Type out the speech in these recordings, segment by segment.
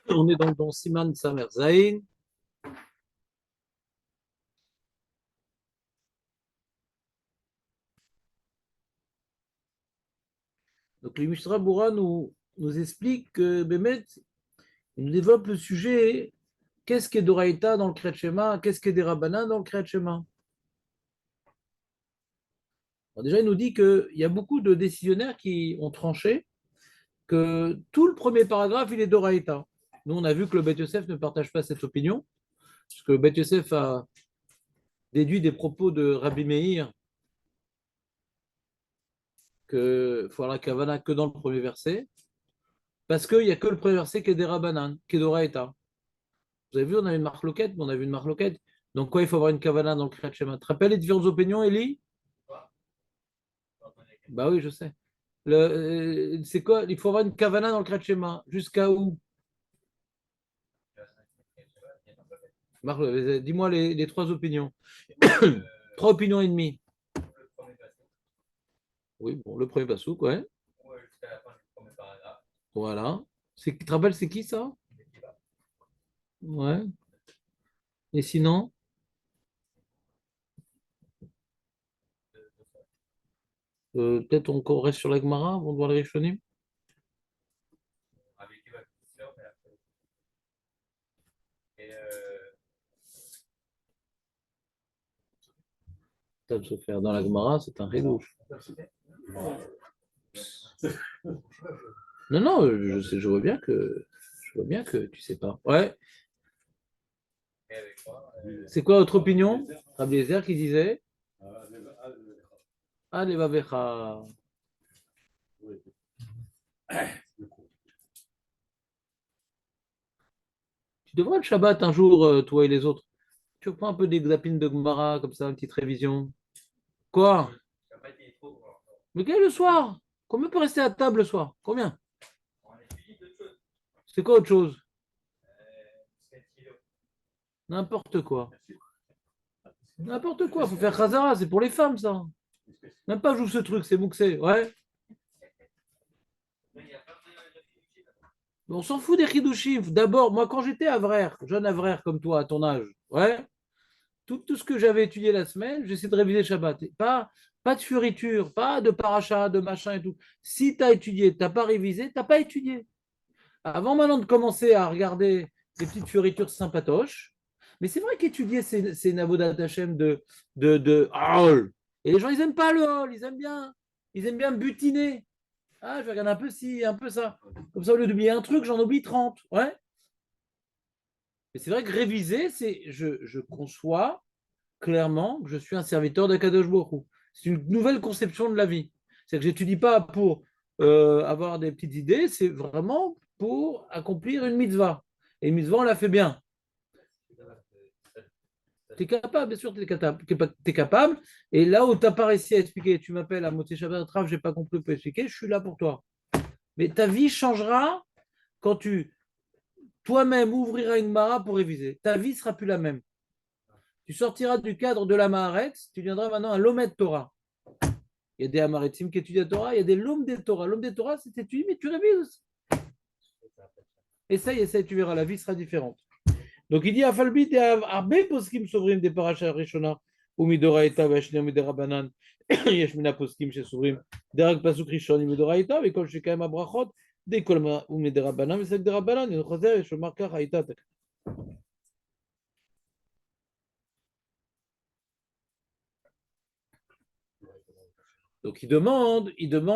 On est donc dans Siman Samer Zain. Donc, le Mishra Boura nous explique que Bémet, il nous développe le sujet qu'est-ce qu'est Doraïta dans le Kriyat Shema, qu'est-ce qu'est des Rabbanan dans le Kriyat Shema. Alors déjà, il nous dit qu'il y a beaucoup de décisionnaires qui ont tranché que tout le premier paragraphe, il est Doraïta. Nous, on a vu que le Beth Yosef ne partage pas cette opinion, parce que le Beth Yosef a déduit des propos de Rabbi Meir qu'il faut la Kavana que dans le premier verset, parce qu'il n'y a que le premier verset qui est des Rabbanan, qui est Doraïta. Vous avez vu, on a une marloquette, mais on a vu une marloquette. Donc, quoi, il faut avoir une Kavana dans le Kriyat Shema. Tu te rappelles les différentes opinions, Eli? Bah oui, je sais. C'est quoi? Il faut avoir une Kavana dans le Kriyat Shema. Jusqu'à où? Dis-moi les trois opinions. Trois opinions et demie. Oui, bon, le premier pasouk, ouais. Voilà. Tu te rappelles, c'est qui ça? Ouais. Et sinon, peut-être on reste sur la Gemara avant de voir les Rishonim. Ça se faire dans la Gemara, c'est un ridouche. Non, non, je vois bien que tu sais pas. Ouais. C'est quoi votre opinion? Rabbi Eliezer qui disait Allez, Vavecha. Tu devrais le Shabbat un jour, toi et les autres. Tu reprends un peu des zapines de Gemara, comme ça, une petite révision. Quoi? Mais quel est le soir? Combien peut rester à table le soir? Combien? C'est quoi autre chose? N'importe quoi. N'importe quoi. Faut faire Khazara, c'est pour les femmes, ça. Même pas joue ce truc, c'est Mouxé. Ouais. On s'en fout des Hidushim. D'abord, moi, quand j'étais Avraire, jeune Avraire comme toi, à ton âge, ouais, tout ce que j'avais étudié la semaine, j'essaie de réviser Shabbat. Et pas de furiture, pas de paracha, de machin et tout. Si tu as étudié, tu n'as pas révisé, tu n'as pas étudié. Avant maintenant de commencer à regarder des petites fioritures sympatoches, mais c'est vrai qu'étudier ces Navodat Hashem de Hall. Et les gens, ils n'aiment pas le Hall, ils aiment bien butiner. Ah, je vais regarder un peu ci, un peu ça. Comme ça, au lieu d'oublier un truc, j'en oublie 30. Ouais. Mais c'est vrai que réviser, je conçois clairement que je suis un serviteur de Kadosh Baruch. C'est une nouvelle conception de la vie. C'est que je n'étudie pas pour avoir des petites idées, c'est vraiment pour accomplir une mitzvah. Et une mitzvah, on la fait bien. Tu es capable, bien sûr, tu es capable. Et là où tu n'as pas réussi à expliquer, tu m'appelles à Motsé Shabbat Rav, je n'ai pas compris pour expliquer, je suis là pour toi. Mais ta vie changera quand tu toi-même ouvriras une mara pour réviser. Ta vie ne sera plus la même. Tu sortiras du cadre de la Maharet, tu deviendras maintenant un Lomed Torah. Il y a des Amaretim qui étudient la Torah, il y a des Lom des Torah. L'homme des Torah, c'est étudié, mais tu révises. Essaye, tu verras, la vie sera différente. Donc il dit Afalbit et Arbe Poskim Sovrim des Paracha Rishona, ou Midoraita, Vashne, Miderabanan, Yeshmina Poskim chez Sovrim, Derek Pasuk Rishon, Midoraita, et quand je suis quand même à Brachot, dès Kolma, ou Miderabanan, mais c'est Derabanan, et Choser, et Shomarka, Haïta. Donc il demande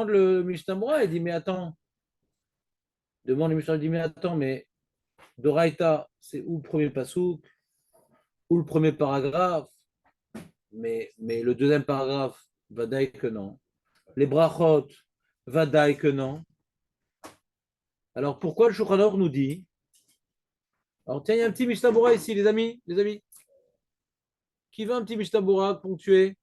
le Mishnah, il dit mais attends, il demande le Mishnah, il dit mais attends, mais Doraita, c'est où le premier pasouk, où le premier paragraphe, mais le deuxième paragraphe, Vadaï que non. Les brachot, Vadaï que non. Alors pourquoi le Shulchan Aruch nous dit? Alors tiens, il y a un petit Mishnah ici, les amis, les amis. Qui veut un petit Mishnah ponctué?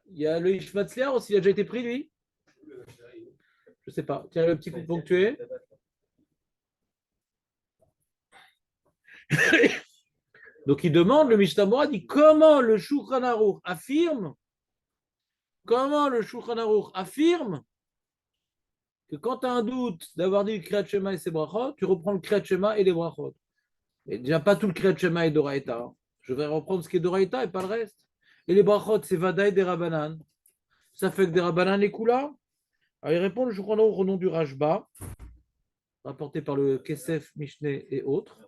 Il y a le Ishmatzliar aussi, il a déjà été pris lui? Je sais pas. Tiens, le petit coup ponctué. Donc il demande, le Mishnah Bora dit comment le Shulchan Aruch affirme que quand tu as un doute d'avoir dit le Kriyat Shema et ses brachot, tu reprends le Kriyat Shema et les brachot. Mais déjà, pas tout le Kriyat Shema et Doraïta, hein. Je vais reprendre ce qui est Doraïta et pas le reste. Et les brachot, c'est Vadaï des Rabanan. Ça fait que des Rabanan et Kula. Alors, ils répondent, je crois, au nom du Rajba, rapporté par le Kesef, Mishneh et autres.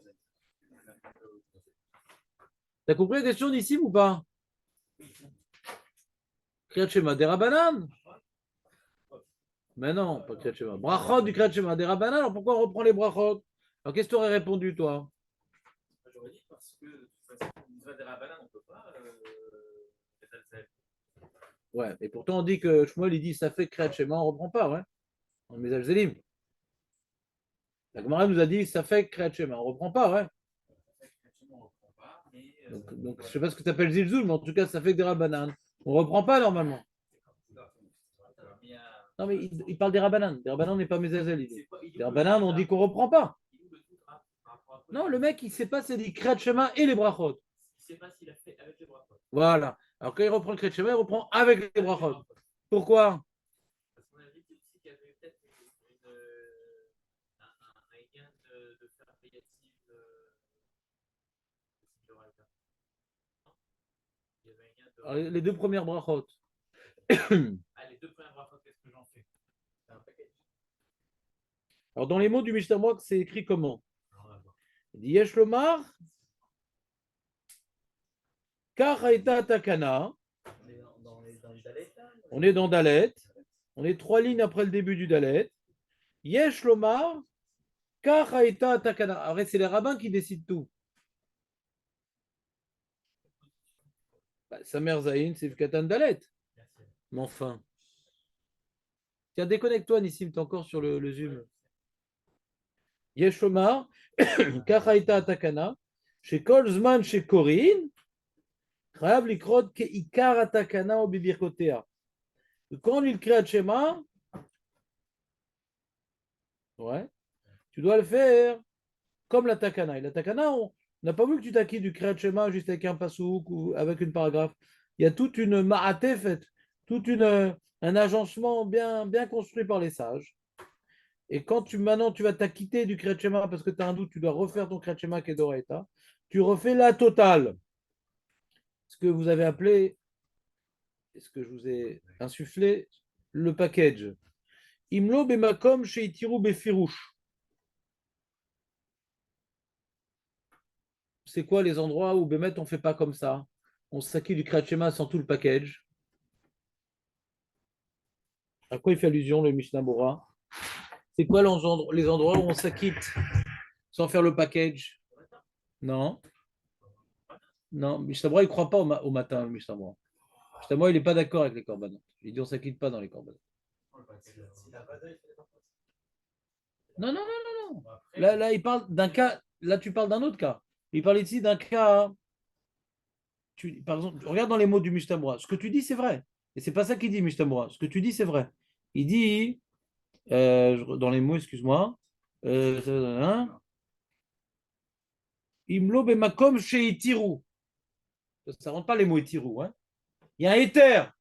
T'as compris la question d'ici ou pas? Kriyat Shema des Rabanan. Mais non, pas Kriyat Shema. Brachot du Kriyat Shema des Rabanan. Alors pourquoi on reprend les brachot? Alors qu'est-ce que tu aurais répondu, toi? J'aurais dit parce que de toute façon, une des Rabanan, on ne peut pas. Ouais, et pourtant on dit que Shmuel il dit ça fait Kriyat Shema, on reprend pas, ouais. En Mezal Zelim. La Gemara nous a dit ça fait Kriyat Shema, on reprend pas, ouais. Donc je sais pas ce que tu appelles Zilzoul, mais en tout cas ça fait que des Rabanan. On reprend pas normalement. Non mais il parle des Rabanan. Des Rabanan n'est pas Mezal Zelim. Des Rabanan on dit qu'on reprend pas. Non, le mec il sait pas c'est dit Kriyat Shema et les brachot. Il ne sait pas s'il a fait avec les brachot. Voilà. Alors quand il reprend le Kriyat Shema, il reprend avec les brachot. Pourquoi? Parce qu'on a dit aussi qu'il y avait peut-être un gain de faire négative Alors, les deux premières brachot. Les deux premières brachot, qu'est-ce que j'en fais? C'est un package. Alors dans les mots du Mishnah Moak, c'est écrit comment? Il dit Yesh Lomar, Kach Haïta Takana. On est dans Dalet. On est 3 lignes après le début du Dalet. Yesh Lomar, Kach Haïta Takana. Après, c'est les rabbins qui décident tout. Sa mère Zahin, c'est Katan Dalet. Mais enfin. Tiens, déconnecte-toi, Nissim, t'es encore sur le Zoom. Yesh Lomar, Kach Haïta Takana. Chez Kolzman, chez Corinne. Chayav likrot keikar atakana ou bibirkotea. Quand il crée Shema, ouais, tu dois le faire comme la takana. Et la takana, on n'a pas vu que tu t'acquittes du Kriyat Shema juste avec un pasouk ou avec une paragraphe. Il y a toute une ma'até faite, un agencement bien construit par les sages. Et quand maintenant tu vas t'acquitter du Kriyat Shema parce que tu as un doute, tu dois refaire ton Kriyat Shema qui est d'Oraita, tu refais la totale. Ce que vous avez appelé, ce que je vous ai insufflé, le package. Imlo bemakom sheitiru befirouche. C'est quoi les endroits où Bémet on fait pas comme ça? On s'acquitte du Kriyat Shema sans tout le package. À quoi il fait allusion le Mishnah Bora? C'est quoi les endroits où on s'acquitte sans faire le package? Non. Non, Mishnah Bora, il ne croit pas au matin, le Mishnah Bora. Mishnah Bora, il n'est pas d'accord avec les corbanotes. Il dit on ne s'acquitte pas dans les corbanotes. Non, non, non, non, non. Là, il parle d'un cas. Là, tu parles d'un autre cas. Il parle ici d'un cas. Par exemple, regarde dans les mots du Mishnah Bora. Ce que tu dis, c'est vrai. Et c'est pas ça qu'il dit, Mishnah Bora. Ce que tu dis, c'est vrai. Il dit, dans les mots, excuse-moi, hein, Imlo bemakom sheitiru. Ça ne rentre pas les mots itiru. Hein. Il y a un éther.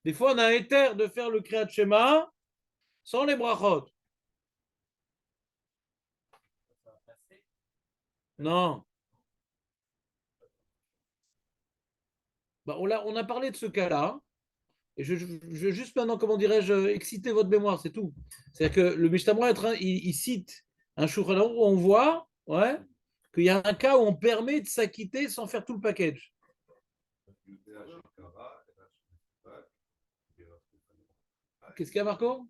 Des fois, on a un éther de faire le Kriyat Shema sans les brachot. Non. Bah, on a parlé de ce cas-là. Et je juste maintenant, comment dirais-je, exciter votre mémoire, c'est tout. C'est-à-dire que le Mishnah Bora, il cite un Shulchan Aruch où on voit ouais, qu'il y a un cas où on permet de s'acquitter sans faire tout le package. Qu'est-ce qu'il y a, Marco?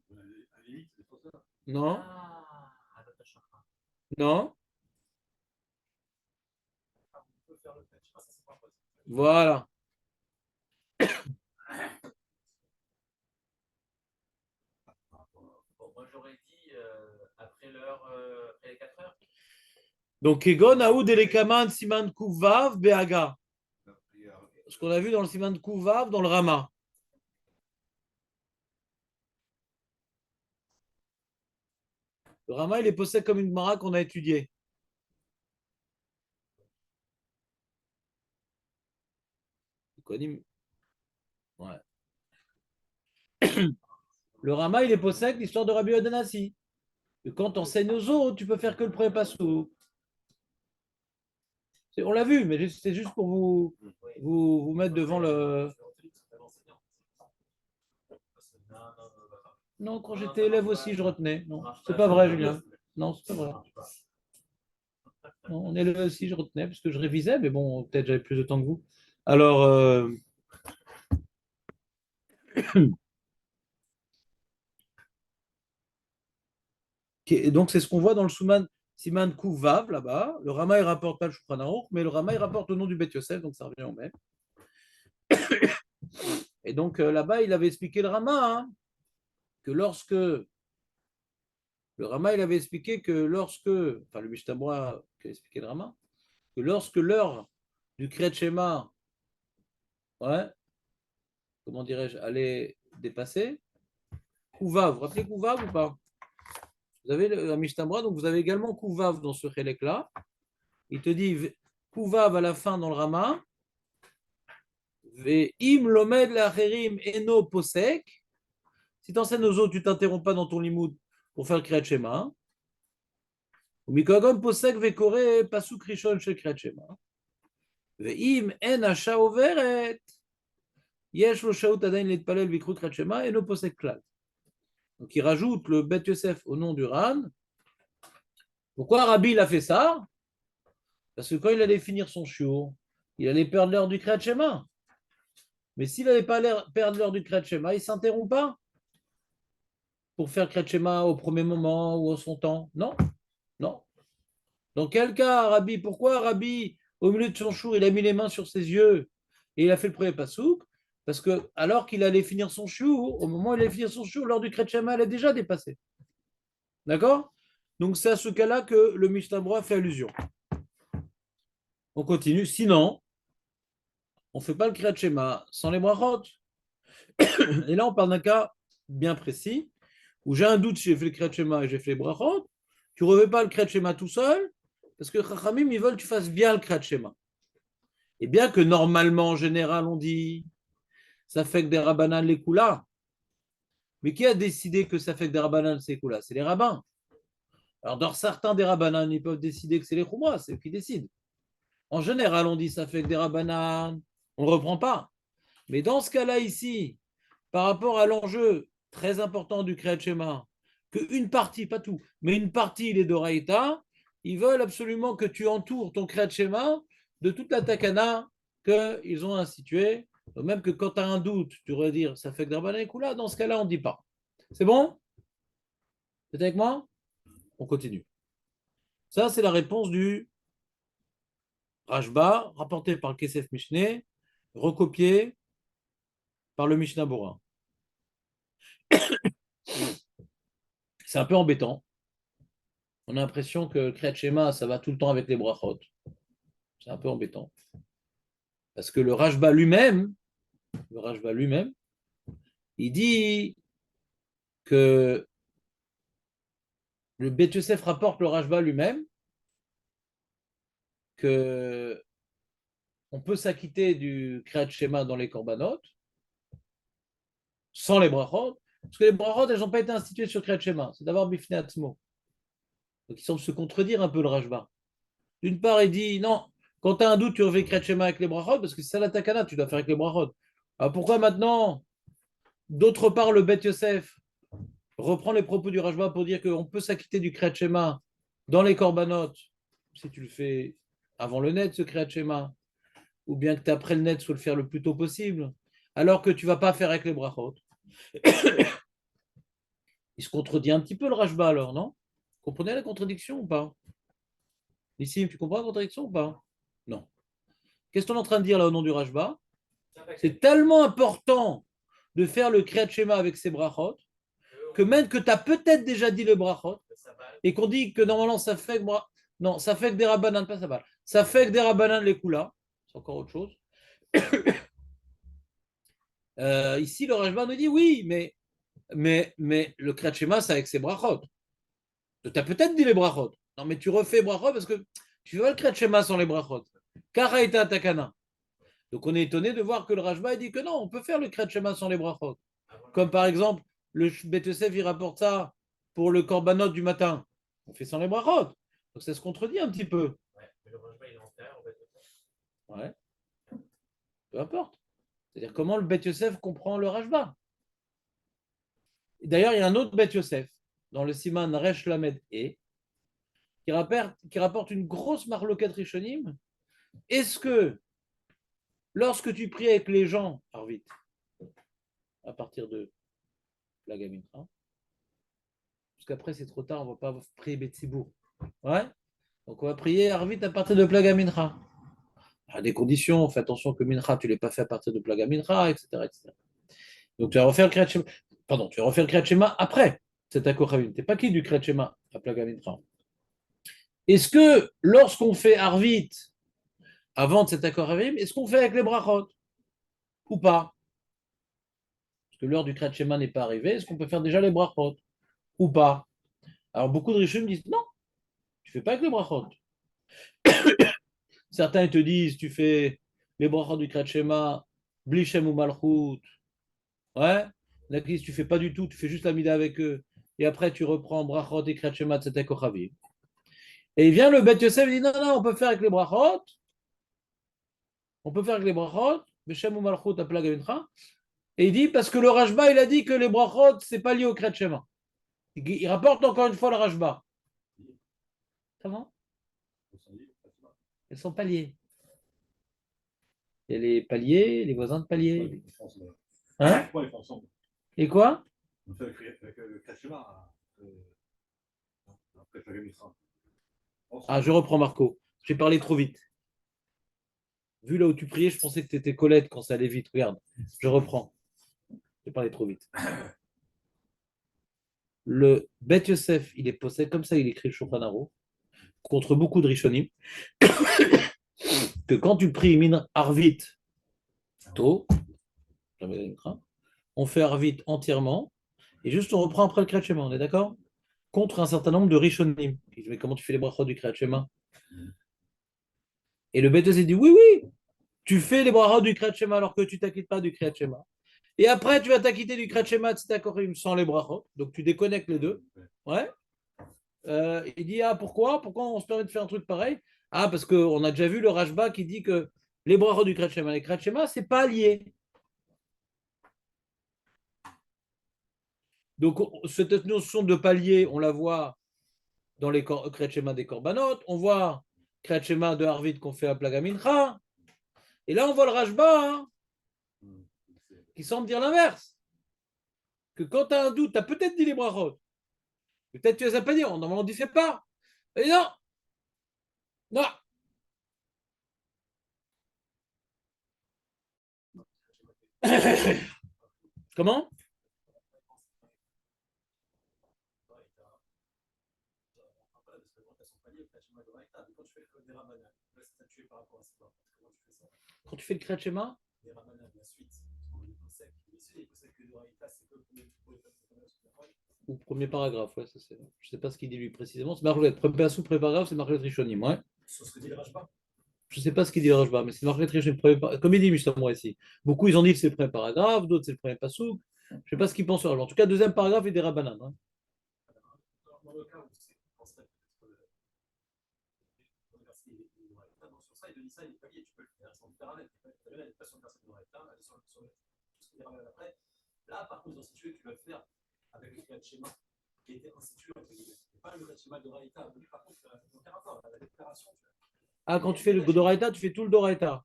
Non. Non. Voilà. Moi, j'aurais dit après l'heure, après les 4 heures. Donc, Egon, Aoud, Elekaman, Siman Kuvav, Behaga. Ce qu'on a vu dans le Siman Kuvav, dans le Rama. Le Rama, il est posé comme une Mara qu'on a étudiée. Ouais. Le Rama, il est possède l'histoire de Rabbi Yodanassi. Et quand tu enseignes aux autres, tu peux faire que le premier pasouk. On l'a vu, mais c'est juste pour vous mettre devant le. Non, quand j'étais élève aussi, je retenais. Non, c'est pas vrai, Julien. Non, c'est pas vrai. Non, on est élève aussi, je retenais, parce que je révisais, mais bon, peut-être j'avais plus de temps que vous. Alors, donc c'est ce qu'on voit dans le Siman Kouvav, là-bas. Le Rama, il rapporte pas le Shulchan Aruch, mais le Rama, il rapporte au nom du Beth Yosef, donc ça revient au même. Et donc là-bas, il avait expliqué le Rama, hein, que lorsque le Rama, il avait expliqué que lorsque, enfin le Mishnah qui a expliqué le Rama, que lorsque l'heure du Kriyat Shema, ouais, comment dirais-je, allait dépasser, Kouvav, vous vous rappelez Kouvav ou pas? Vous avez la Mishnah, donc vous avez également Kouvav dans ce Chelek-là. Il te dit Kouvav à la fin dans le Rama, Ve'im lomed l'acherim eno posek. Si tu enseignes aux autres, tu t'interromps pas dans ton limoud pour faire le Kriyat Shema. Mikogom posek vekore pasuk rishon shel Kriyat Shema. Ve'im en asha overet. Yesh lo shaut adain letpalel vikru Kriyat Shema eno posek klal. Donc il rajoute le Bet Yosef au nom du Ran. Pourquoi Rabbi il a fait ça? Parce que quand il allait finir son shiur, il allait perdre l'heure du Kriyat Shema. Mais s'il n'avait pas perdre l'heure du Kriyat Shema, il ne s'interrompt pas pour faire Kriyat Shema au premier moment ou au son temps. Non, non. Dans quel cas, Rabbi, pourquoi Rabbi, au milieu de son shiur, il a mis les mains sur ses yeux et il a fait le premier pasouk? Parce que alors qu'il allait finir son shiur, au moment où il allait finir son shiur, l'heure du Kriyat Shema, elle a déjà dépassé. D'accord? Donc c'est à ce cas-là que le Mishnah fait allusion. On continue. Sinon, on ne fait pas le Kriyat Shema sans les brachot. Et là, on parle d'un cas bien précis où j'ai un doute si j'ai fait le Kriyat Shema et j'ai fait les brachot. Tu ne refais pas le Kriyat Shema tout seul parce que Chachamim, ils veulent que tu fasses bien le Kriyat Shema. Et bien que normalement, en général, on dit ça fait que des rabbanan les koulas. Mais qui a décidé que ça fait que des rabbanan ces koulas? C'est les rabbins. Alors, dans certains des rabbanan, ils peuvent décider que c'est les choumras, c'est eux qui décident. En général, on dit ça fait que des rabbanan, on ne reprend pas. Mais dans ce cas-là ici, par rapport à l'enjeu très important du Kriyat Shema, qu'une partie, pas tout, mais une partie, il est d'Oraïta, ils veulent absolument que tu entoures ton Kriyat Shema de toute la takana qu'ils ont instituée. Même que quand tu as un doute, tu devrais dire ça fait que Rabbanan et Kula, dans ce cas-là, on ne dit pas. C'est bon? Vous êtes avec moi? On continue. Ça, c'est la réponse du Rashba, rapporté par le Kesef Mishneh, recopié par le Mishnah Bora. C'est un peu embêtant. On a l'impression que le Kriyat Shema, ça va tout le temps avec les brachot. C'est un peu embêtant. Parce que le Rashba lui-même, il dit que le Bet Yosef rapporte le Rashba lui-même que on peut s'acquitter du Kriyat Shema dans les korbanot sans les brachot, parce que les brachot, elles n'ont pas été instituées sur Kriyat Shema. C'est d'abord Bifnei Atzmo. Donc il semble se contredire un peu le Rashba. D'une part, il dit non, quand tu as un doute, tu refais Kriyat Shema avec les brachot, parce que c'est ça la takana, tu dois faire avec les brachot. Alors pourquoi maintenant, d'autre part, le Bet Yosef reprend les propos du Rashba pour dire qu'on peut s'acquitter du Kriyat Shema dans les korbanot, si tu le fais avant le net, ce Kriyat Shema, ou bien que tu après le net, il faut le faire le plus tôt possible, alors que tu ne vas pas faire avec les brachot. Il se contredit un petit peu le Rashba alors, non? Vous comprenez la contradiction ou pas? Ici, tu comprends la contradiction ou pas? Non. Qu'est-ce qu'on est en train de dire là au nom du Rashba? C'est tellement important de faire le Kriyat Shema avec ses brachot que même que tu as peut-être déjà dit le brachot et qu'on dit que normalement ça fait que moi. Non, ça fait que des rabbanan, pas ça va. Ça fait que des rabbanan les koulas. C'est encore autre chose. Ici, le Rashba nous dit oui, mais le Kriyat Shema, c'est avec ses brachot. Tu as peut-être dit les brachot. Non, mais tu refais brachot parce que tu veux le Kriyat Shema sans les brachot. Karaïta takana. Donc on est étonné de voir que le Rashba dit que non, on peut faire le Kriyat Shema sans les brachot. Comme par exemple, le Bet Yosef, il rapporte ça pour le korbanot du matin. On fait sans les brachot. Donc ça se contredit un petit peu. Ouais, mais le rangement, il est antérieur au bête. Ouais, peu importe. C'est-à-dire comment le Bet Yosef comprend le Rashba. D'ailleurs, il y a un autre Bet Yosef dans le Siman Resh Lamed E qui rapporte une grosse marloquette rishonim. Est-ce que lorsque tu pries avec les gens, Arvit, à partir de la gamine, hein, parce qu'après c'est trop tard, on ne va pas prier Betsibour. Ouais. Donc on va prier Arvit à partir de Plaga Mincha. À des conditions, fais attention que Mincha, tu ne l'aies pas fait à partir de Plaga Mincha, etc., etc. Donc tu vas refaire le Kriyat Shema. Pardon, tu vas refaire le Kriyat Shema après cet Akochavim. Tu n'es pas qui du Kriyat Shema à Plaga Mincha. Est-ce que lorsqu'on fait Arvit avant de cet Akochavim, est-ce qu'on fait avec les brachot ou pas? Parce que l'heure du Kriyat Shema n'est pas arrivée, est-ce qu'on peut faire déjà les brachot ou pas? Alors beaucoup de Rishon disent non, tu ne fais pas avec les brachot. Certains te disent tu fais les brachot du Kriyat Shema, Blishem ou Malchut. Ouais. Là, tu ne fais pas du tout, tu fais juste la mida avec eux. Et après, tu reprends brachot et Kriyat Shema Tzetek Kochavim. Et il vient le Bet Yosef et dit non, non, on peut faire avec les brachot. On peut faire avec les brachot, Blishem ou Malchut à Plagamincha. Et il dit parce que le Rashba, il a dit que les brachot, c'est pas lié au Kriyat Shema. Il rapporte encore une fois le Rashba. Comment? Elles sont pas liées. Il y a les paliers, les voisins de paliers. Hein? Et quoi? On fait avec le Kriyat après le Mitra. Ah, je reprends Marco. J'ai parlé trop vite. Vu là où tu priais, je pensais que tu étais Colette quand ça allait vite. Regarde, je reprends. J'ai parlé trop vite. Le Bet Yosef, il est posé comme ça, il écrit le Shulchan Aruch, contre beaucoup de Rishonim, que quand tu pries Min Arvit tôt, on fait Arvit entièrement, et juste on reprend après le Kriyat Shema, on est d'accord? Contre un certain nombre de Rishonim. Il dit, mais comment tu fais les brachot du Kriyat Shema? Et le Bet Yosef dit, oui, oui, tu fais les brachot du Kriyat Shema alors que tu t'acquittes pas du Kriyat Shema. Et après, tu vas t'acquitter du Kriyat Shema Tzitakorim sans les brachot. Donc tu déconnectes les deux. Ouais. Il dit, ah, pourquoi on se permet de faire un truc pareil? Ah, parce qu'on a déjà vu le Rashba qui dit que les brachot du Kriyat Shema et les Kriyat Shema, c'est pas lié. Donc cette notion de palier, on la voit dans les Kriyat Shema des Korbanot, on voit Kriyat Shema de Harvit qu'on fait à Plaga Mincha, et là on voit le Rashba hein, qui semble dire l'inverse. Que quand tu as un doute, tu as peut-être dit les brachot, peut-être tu les as pas dit, normalement on ne dit fait pas. Et non, non. Comment? Quand tu fais le Kriyat Shema, ou premier paragraphe, ouais, ça c'est. Je ne sais pas ce qu'il dit lui précisément. C'est marqué premier paragraphe, c'est marqué Rishonim, ouais. Je ne sais pas ce qu'il dit le Rashba, mais c'est marqué Rishonim. Comme il dit justement ici. Beaucoup ils ont dit que c'est le premier paragraphe, d'autres c'est le premier pasouk. Je ne sais pas ce qu'ils pensent. En tout cas, deuxième paragraphe, il dit Rabbanan. Hein. Là, par contre, institué, tu vas le faire avec le Kriyat Shema qui était institué, pas le Kriyat Shema de Raïta. Par contre, aucun rapport. La déclaration. Ah, quand tu fais le Doraita, tu fais tout le Doraita.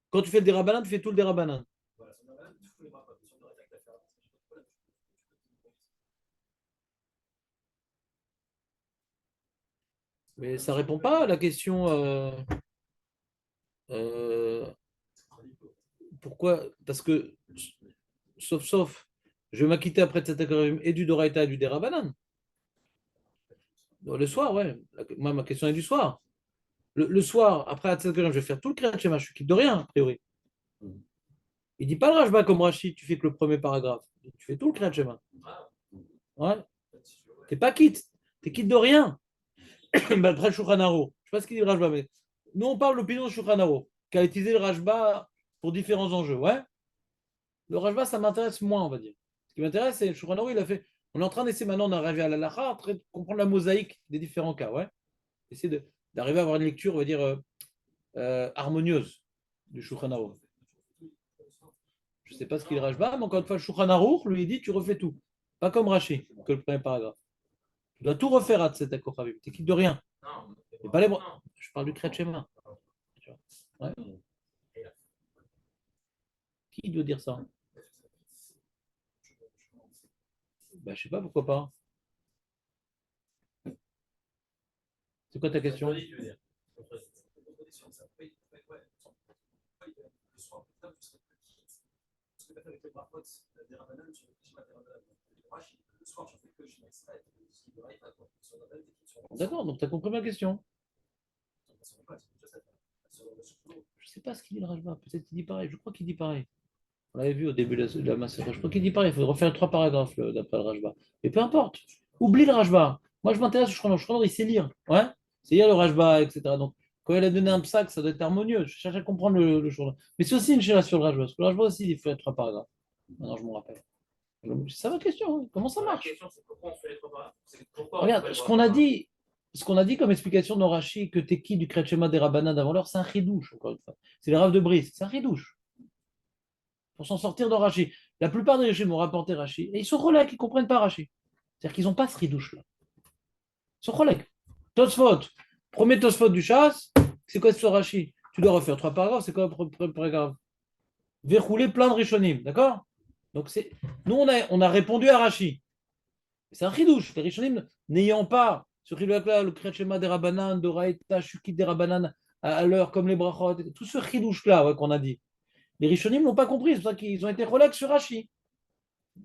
Quand tu fais le Derabanan, tu fais tout le Derabanan. Voilà, sur Derabanan, tu fous les bras. Sur Doraita, tu vas faire. Mais ça ne répond pas à la question. Euh, pourquoi? Parce que, sauf, je vais m'acquitter après de cet accord et du Doraita et du Derabanan. Le soir, ouais. Moi, ma question est du soir. Le soir, après je vais faire tout le Kriyat Shema, je suis quitte de rien, a priori. Il dit pas le Rashba comme Rachid, tu fais que le premier paragraphe. Tu fais tout le Kriyat Shema. Ouais. T'es pas quitte. T'es quitte de rien. Après le Shulchan Aruch. Je sais pas ce qu'il dit le Rashba, mais nous, on parle de l'opinion de Shulchan Aruch, qui a utilisé le Rashba pour différents enjeux. Ouais. Le Rashba, ça m'intéresse moins, on va dire. Ce qui m'intéresse, c'est Shulchan Aruch, il a fait. On est en train d'essayer maintenant d'arriver à la lacha, en train de comprendre la mosaïque des différents cas, ouais. Essayer d'arriver à avoir une lecture, on va dire, harmonieuse du Shulchan Aruch. Je ne sais pas ce qu'il est Rajba, mais encore une fois, le Shulchan Aruch lui dit tu refais tout. Pas comme Rashi, que le premier paragraphe. Tu dois tout refaire à cet accord. Tu quittes de rien. Et pas les bras. Je parle du Kriyat Shema. Ouais. Qui doit dire ça? Ben, je sais pas, pourquoi pas. C'est quoi ta question? D'accord, donc tu as compris ma question. Je ne sais pas ce qu'il dit le Rajba. Peut-être qu'il dit pareil. Je crois qu'il dit pareil. On l'avait vu au début de la massacre. Je crois qu'il dit pareil. Il faut refaire 3 paragraphes d'après le Rajba. Mais peu importe. Oublie le Rajba. Moi, je m'intéresse au Shulchan Aruch. Le Shulchan Aruch, il sait lire. Ouais. C'est lire le Rajba, etc. Donc, quand il a donné un psaque, ça doit être harmonieux. Je cherche à comprendre le Shulchan Aruch. Mais c'est aussi une chéra sur le Rajba. Parce que le Rajba aussi, il fait 3 paragraphes. Maintenant, je me rappelle. C'est ça ma question. Hein. Comment ça marche? Pourquoi on fait les 3 paragraphes? Regarde, ce qu'on a dit comme explication dans Rashi, que t'es qui du Kriyat Shema des Rabbanan d'avant l'heure, c'est un chidouche, encore une fois. C'est les Rav de Brice, c'est un chidouche. Pour s'en sortir dans Rashi. La plupart des régimes ont rapporté Rashi, et ils sont relais, ils ne comprennent pas Rashi. C'est-à-dire qu'ils n'ont pas ce chidouche-là. Ils sont relais. Tosfot, premier Tosfot du chasse, c'est quoi ce Rashi? Tu dois refaire 3 paragraphes, c'est quoi le premier paragraphe? Verrouler plein de Rishonim, d'accord? Donc nous, on a répondu à Rashi. C'est un chidouche. Les Rishonim, n'ayant pas ce chidouche-là, le Kriyat Shema des Rabbanan, Doraïta, Shukit des Rabbanan, à l'heure comme les brachot, tout ce chidouche-là ouais, qu'on a dit. Les Rishonim n'ont pas compris, c'est pour ça qu'ils ont été relax sur Rashi.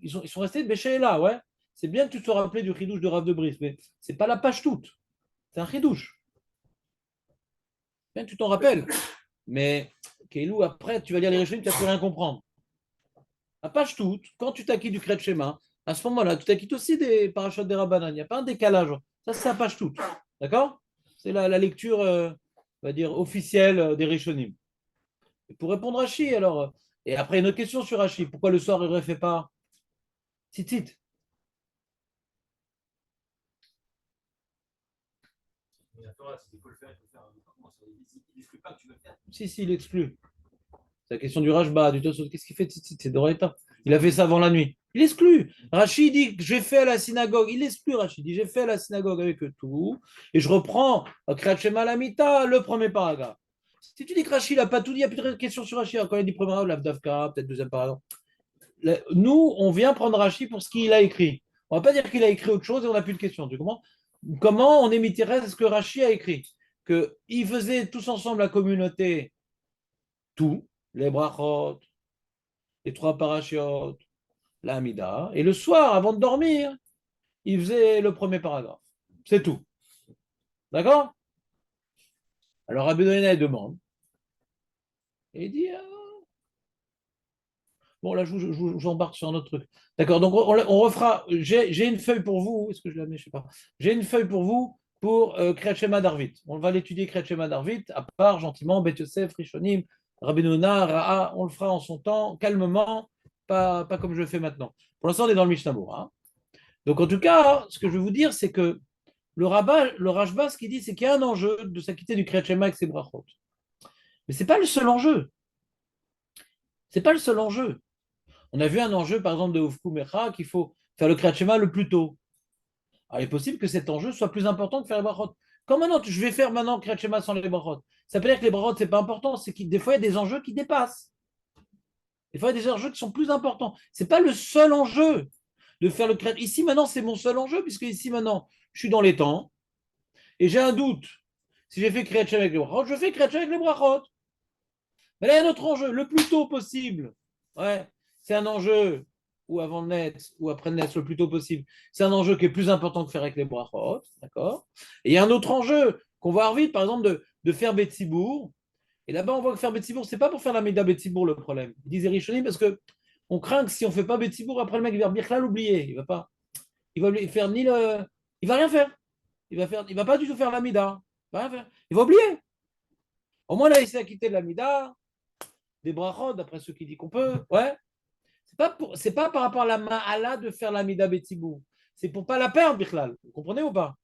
Ils sont restés de là, ouais. C'est bien que tu te sois rappelé du chidouche de Rav de Brice, mais c'est pas la page toute. C'est un chidouche. Bien que tu t'en rappelles. Mais, Keilou, après, tu vas lire les Rishonim, tu n'as plus rien comprendre. La page toute, quand tu t'acquittes du Kriyat Shema, à ce moment-là, tu t'acquittes aussi des parachutes des Rabbanan. Il n'y a pas un décalage. Ça, c'est la page toute. D'accord? C'est la lecture, on va dire, officielle des Rishonim. Et pour répondre à Chi, alors. Et après, une autre question sur Rashi. Pourquoi le soir, il ne refait pas Tzitzit? Si, il exclut. C'est la question du Rajba, du Tosot. Qu'est-ce qu'il fait Tzitzit? C'est Doraita. Il a fait ça avant la nuit. Il exclut. Rachid dit que j'ai fait à la synagogue. Il exclut Rachid dit j'ai fait à la synagogue avec eux tout. Et je reprends Kriyat Shema Lamita, le premier paragraphe. Si tu dis que Rachid n'a pas tout dit, il n'y a plus de questions sur Rachid. Quand il dit premier paragraphe, l'Avdavka, peut-être deuxième paragraphe. Nous, on vient prendre Rachid pour ce qu'il a écrit. On ne va pas dire qu'il a écrit autre chose et on n'a plus de questions. Tu comprends? Comment on est ce que Rachid a écrit? Qu'ils faisaient tous ensemble la communauté, tout, les brachot, les 3 parachiotes, la Hamida, et le soir, avant de dormir, il faisait le premier paragraphe. C'est tout. D'accord? Alors Rabbi Doina demande. Et il dit bon, là, j'embarque sur un autre truc. D'accord, donc on refera. J'ai une feuille pour vous. Est-ce que je la mets? Je ne sais pas. J'ai une feuille pour vous pour Kriyat Shema d'Arvit. On va l'étudier Kriyat Shema d'Arvit, à part, gentiment, Bet Yosef, Rishonim, Rabbi Doina, Ra'a. On le fera en son temps, calmement, pas comme je le fais maintenant. Pour l'instant, on est dans le Mishnah. Hein. Donc, en tout cas, ce que je veux vous dire, c'est que le Rajba, ce qu'il dit, c'est qu'il y a un enjeu de s'acquitter du Kriyat Shema avec ses brachot. Mais ce n'est pas le seul enjeu. Ce n'est pas le seul enjeu. On a vu un enjeu, par exemple, de Ofku Mecha, qu'il faut faire le Kriyat Shema le plus tôt. Alors, il est possible que cet enjeu soit plus important que faire les brachot. Quand maintenant, je vais faire maintenant Kriyat Shema sans les brachot, ça veut dire que les brachot, ce n'est pas important, c'est que des fois, il y a des enjeux qui dépassent. Des fois, il y a des enjeux qui sont plus importants. Ce n'est pas le seul enjeu de faire le Kriyat. Ici, maintenant, c'est mon seul enjeu, puisque ici, maintenant, je suis dans les temps, et j'ai un doute. Si j'ai fait Kriyat Shema avec les brachot, je fais Kriyat Shema avec les brachot. Mais là, il y a un autre enjeu, le plus tôt possible. Ouais, c'est un enjeu, ou avant le net, ou après le net, le plus tôt possible. C'est un enjeu qui est plus important que faire avec les brachot, d'accord? Et il y a un autre enjeu qu'on va avoir vite, par exemple, de faire Betsibour. Et là-bas, on voit que faire Betsibour, c'est pas pour faire la Méda Betsibour le problème. Ils disent Rishonim parce que on craint que si on fait pas Betsibour, après le mec, il va Birkla l'oublier. Il va faire ni le. Il va rien faire. Il va pas du tout faire la Mida. Il va rien faire. Il va oublier. Au moins, là, il s'est acquitté de la Mida, des brachot, d'après ceux qui disent qu'on peut. Ouais. C'est pas par rapport à la ma'ala de faire la mida betsibou. C'est pour pas la perdre, Bichlal. Vous comprenez ou pas?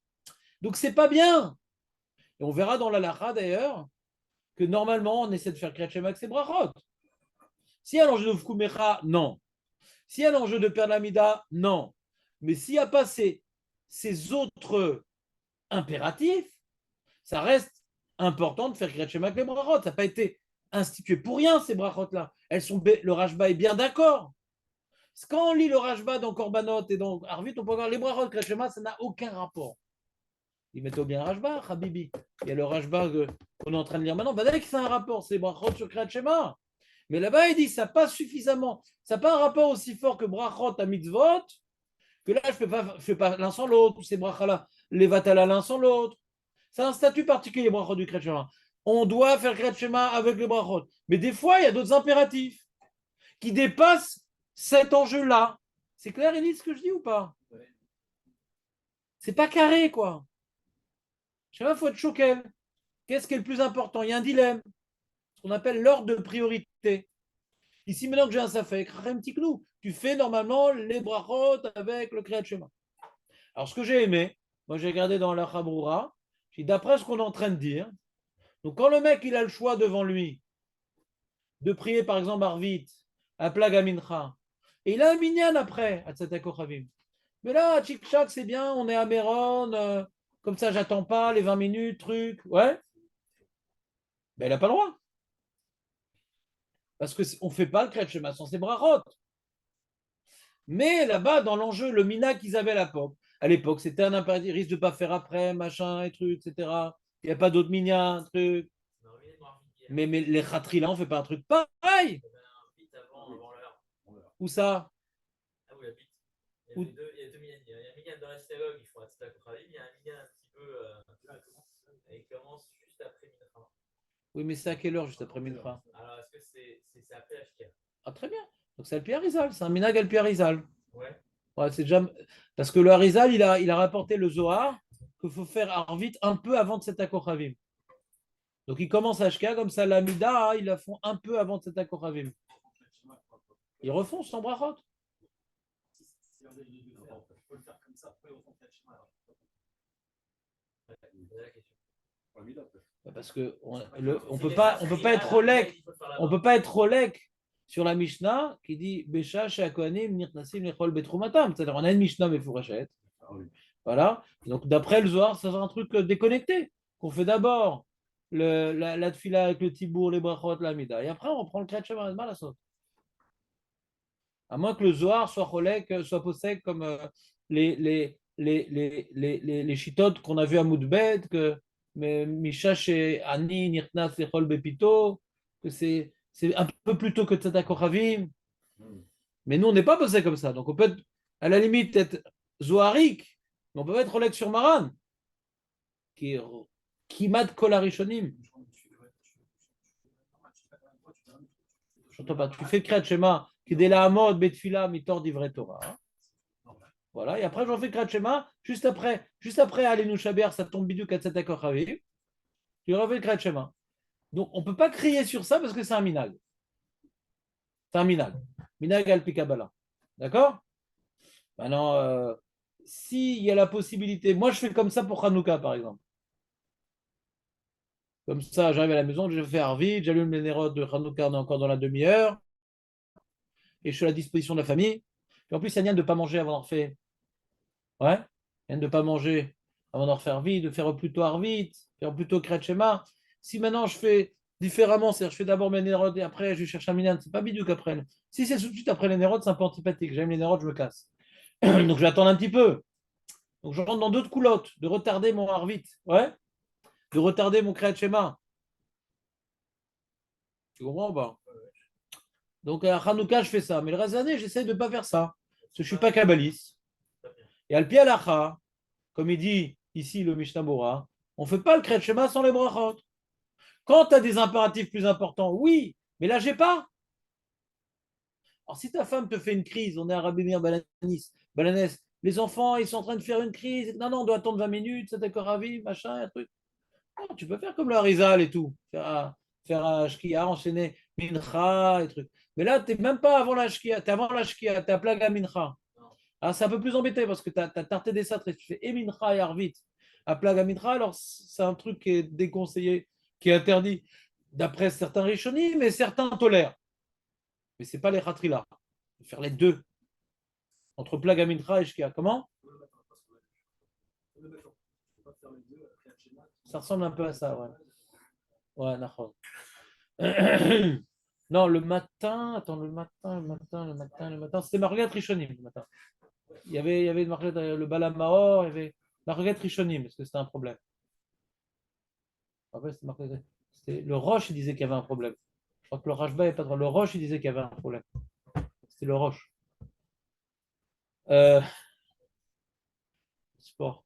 Donc c'est pas bien. Et on verra dans l'alacha d'ailleurs que normalement on essaie de faire Kriyat Shema avec ses brachot. S'il y a l'enjeu de Fkumecha, non. S'il y a l'enjeu de perdre la mida, non. Mais s'il n'y a pas ces autres impératifs, ça reste important de faire Kriyat Shema avec les brachot. Ça n'a pas été institué pour rien, ces brachot-là. Le Rashba est bien d'accord. Quand on lit le Rashba dans Korbanot et dans Arvit, on peut voir les brachot Kriyat Shema, ça n'a aucun rapport. Ils mettent bien Rashba, Habibi. Il y a le Rashba qu'on est en train de lire maintenant. Bah, que c'est un rapport, c'est brachot sur Kriyat Shema. Mais là-bas, il dit ça passe suffisamment. Ça n'a pas un rapport aussi fort que brachot à mitzvot, que là, je ne fais pas l'un sans l'autre, ces brachas-là, les vatala l'un sans l'autre. C'est un statut particulier, les brachot du Kriyat Shema. On doit faire Kriyat Shema avec les brachot. Mais des fois, il y a d'autres impératifs qui dépassent cet enjeu-là. C'est clair, Élie, ce que je dis ou pas? C'est pas carré, quoi. Je sais pas, il faut être choqué. Qu'est-ce qui est le plus important? Il y a un dilemme, ce qu'on appelle l'ordre de priorité. Ici, maintenant que j'ai un safek, tu fais normalement les brachot avec le Kriyat Shema. Alors, ce que j'ai aimé, moi j'ai regardé dans la Chabroura, d'après ce qu'on est en train de dire, donc quand le mec il a le choix devant lui de prier par exemple Arvit, à Plaga Mincha, et il a un minyan après, à Tzedakochavim. Mais là, tchik-chak, c'est bien, on est à Méron, comme ça j'attends pas les 20 minutes, truc, ouais. Ben, il n'a pas le droit. Parce qu'on ne fait pas le Kriyat Shema sans ses brachot. Mais là-bas, dans l'enjeu, le mina qu'ils avaient à l'époque, c'était un impératif, risque de ne pas faire après, machin, et trucs, etc. Il n'y a pas d'autres minas, trucs. Mais les khatri, là, on ne fait pas un truc pareil. Où ça? Ah oui, la bite. Il y a deux minyan. Il y a un minyan dans la synagogue, ils font un tzedakah kravim. Il y a un minyan un petit peu. Il commence juste après Mincha. Oui, mais c'est à quelle heure juste après Mincha? Alors, est-ce que c'est après Ashkia? Ah, très bien. Donc c'est le Harizal, c'est un minag al Harizal. Ouais. Ouais, c'est déjà... Parce que le Harizal, il a rapporté le Zohar qu'il faut faire Arvit un peu avant de cet Akochavim. Donc il commence à Ashkia, comme ça, la Mida, ils la font un peu avant de cet Akochavim. Ils refont sans brachot. Parce que on peut pas être Rolek, on peut pas être Rolek sur la Mishnah qui dit Besha Shakohanim Nirnasim Lechol Betrumatam. C'est-à-dire on a une Mishnah mais Fourachet. Voilà. Donc d'après le Zohar, ça c'est un truc déconnecté qu'on fait d'abord la tfila avec le tibour, les brachot, la mida, et après on prend le Kriyat Shema mal à sauter. À moins que le Zohar soit Rolek, soit possède comme les chitotes qu'on a vu à Moudbed, que Misha chez Ani, Nirtnas, Lechol Bepito, que c'est un peu plus tôt que Tzedakah Kochavim. Mais nous, on n'est pas posé comme ça. Donc on peut être, à la limite, être Zoharique, mais on peut pas être Rolek sur Maran, qui est Kimat Kol Harishonim. Je n'entends pas. Tu fais Kriyat Shema, qui est de la Hamod, Betfila, Mitor d'Ivret Torah. Voilà, et après, j'en fais Kriyat Shema, juste après Alenu Shaber, ça tombe bidou Tzedakah Kochavim. Tu refais le Kriyat Shema. Donc, on ne peut pas crier sur ça parce que c'est un minag. C'est un minag. Minag al Pikabala. D'accord? Maintenant, s'il y a la possibilité, moi je fais comme ça pour Hanouka par exemple. Comme ça, j'arrive à la maison, je fais Arvid, j'allume les nérodes de Hanouka, on est encore dans la demi-heure, et je suis à la disposition de la famille. Et en plus, il y a rien de ne pas manger avant d'en refaire. Ouais? Il y a de ne pas manger avant d'en refaire vite, de faire plutôt Arvid, faire plutôt Kriyat Shema. Si maintenant je fais différemment, c'est-à-dire je fais d'abord mes nérodes et après je cherche un minan, c'est pas bidou qu'après. Si c'est tout de suite après les nérodes, c'est un peu antipathique. J'aime les nérodes, je me casse. Donc je vais attendre un petit peu. Donc je rentre dans d'autres coulottes, de retarder mon Arvit, ouais, de retarder mon Kriyat Shema. Tu comprends ou pas? Donc à Hanouka, je fais ça. Mais le reste de l'année, j'essaie de ne pas faire ça. Parce que je ne suis pas kabbaliste. Et al Pialacha, comme il dit ici le Mishnah Bora, on ne fait pas le Kriyat Shema sans les brachot. Quand tu as des impératifs plus importants, oui, mais là, j'ai pas. Alors si ta femme te fait une crise, on est à Rabbi Meir Balanès, les enfants, ils sont en train de faire une crise. Non, on doit attendre 20 minutes, c'est d'accord, ravi, machin, un truc. Non, tu peux faire comme le Harizal et tout. Faire un shkia, enchaîner mincha et trucs. Mais là, tu n'es même pas avant la Shkia, tu es avant la Shkia, tu es à Plaga Mincha. Non. Alors, c'est un peu plus embêté parce que tu as tarté des satres et tu fais et Mincha et Arvit à Plaga Mincha. Alors, c'est un truc qui est déconseillé, qui est interdit d'après certains Rishonim, mais certains tolèrent. Mais ce n'est pas les Khatrila. Il faut faire les deux entre Plaga Mincha et Shkia. Comment? Ça ressemble un peu à ça, ouais. Ouais, d'accord. Non, le matin, attends, le matin, c'était Margaret Rishonim le matin. Il y avait le Bala Mahor, il y avait Margaret Rishonim, parce que c'était un problème. Après, c'était le Roche, il disait qu'il y avait un problème. Je crois que le Rashba n'est pas droit. Le Roche, il disait qu'il y avait un problème. C'était le Roche. Sport.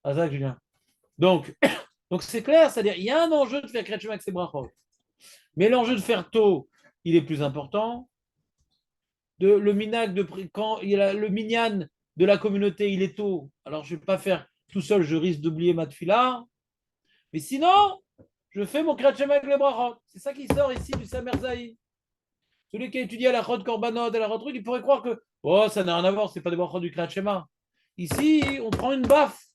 Azak, Julien. Donc, donc c'est clair, c'est-à-dire, il y a un enjeu de faire Kretchem avec ses brachot. Mais l'enjeu de faire tôt, il est plus important. Le minag quand il y a le minyan de la communauté, il est tôt. Alors je ne vais pas faire tout seul, je risque d'oublier ma tefila. Mais sinon, je fais mon kriyat shema avec les brachot. C'est ça qui sort ici du Samer Zaï. Celui qui a étudié à la Chod Korbanot, à la Chod truc, il pourrait croire que oh, ça n'a rien à voir, c'est pas des brachot du kriyat shema. Ici, on prend une baffe.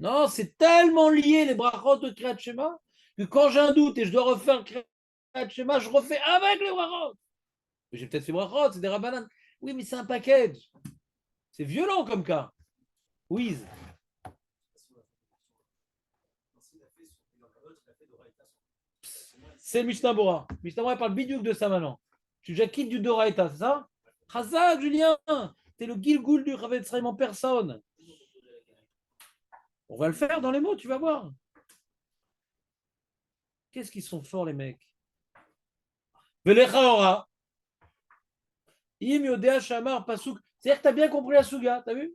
Non, c'est tellement lié les brachot de kriyat shema que quand j'ai un doute et je dois refaire le kriyat shema, je refais avec les brachot. J'ai peut-être fait brachot, c'est des rabbanan. Oui, mais c'est un package. C'est violent comme cas. Oui. C'est le Mishnah Bora. Mishnah Bora parle bidiouk de ça maintenant. Tu déjà quittes du Doraïta, c'est ça? Chazak, Julien, t'es le Gilgoul du Rav Etzraïm en personne. On va le faire dans les mots, tu vas voir. Qu'est-ce qu'ils sont forts, les mecs. Velechaora. Im Yodea Shamar Pasuk. C'est-à-dire que tu as bien compris la Suga, tu as vu?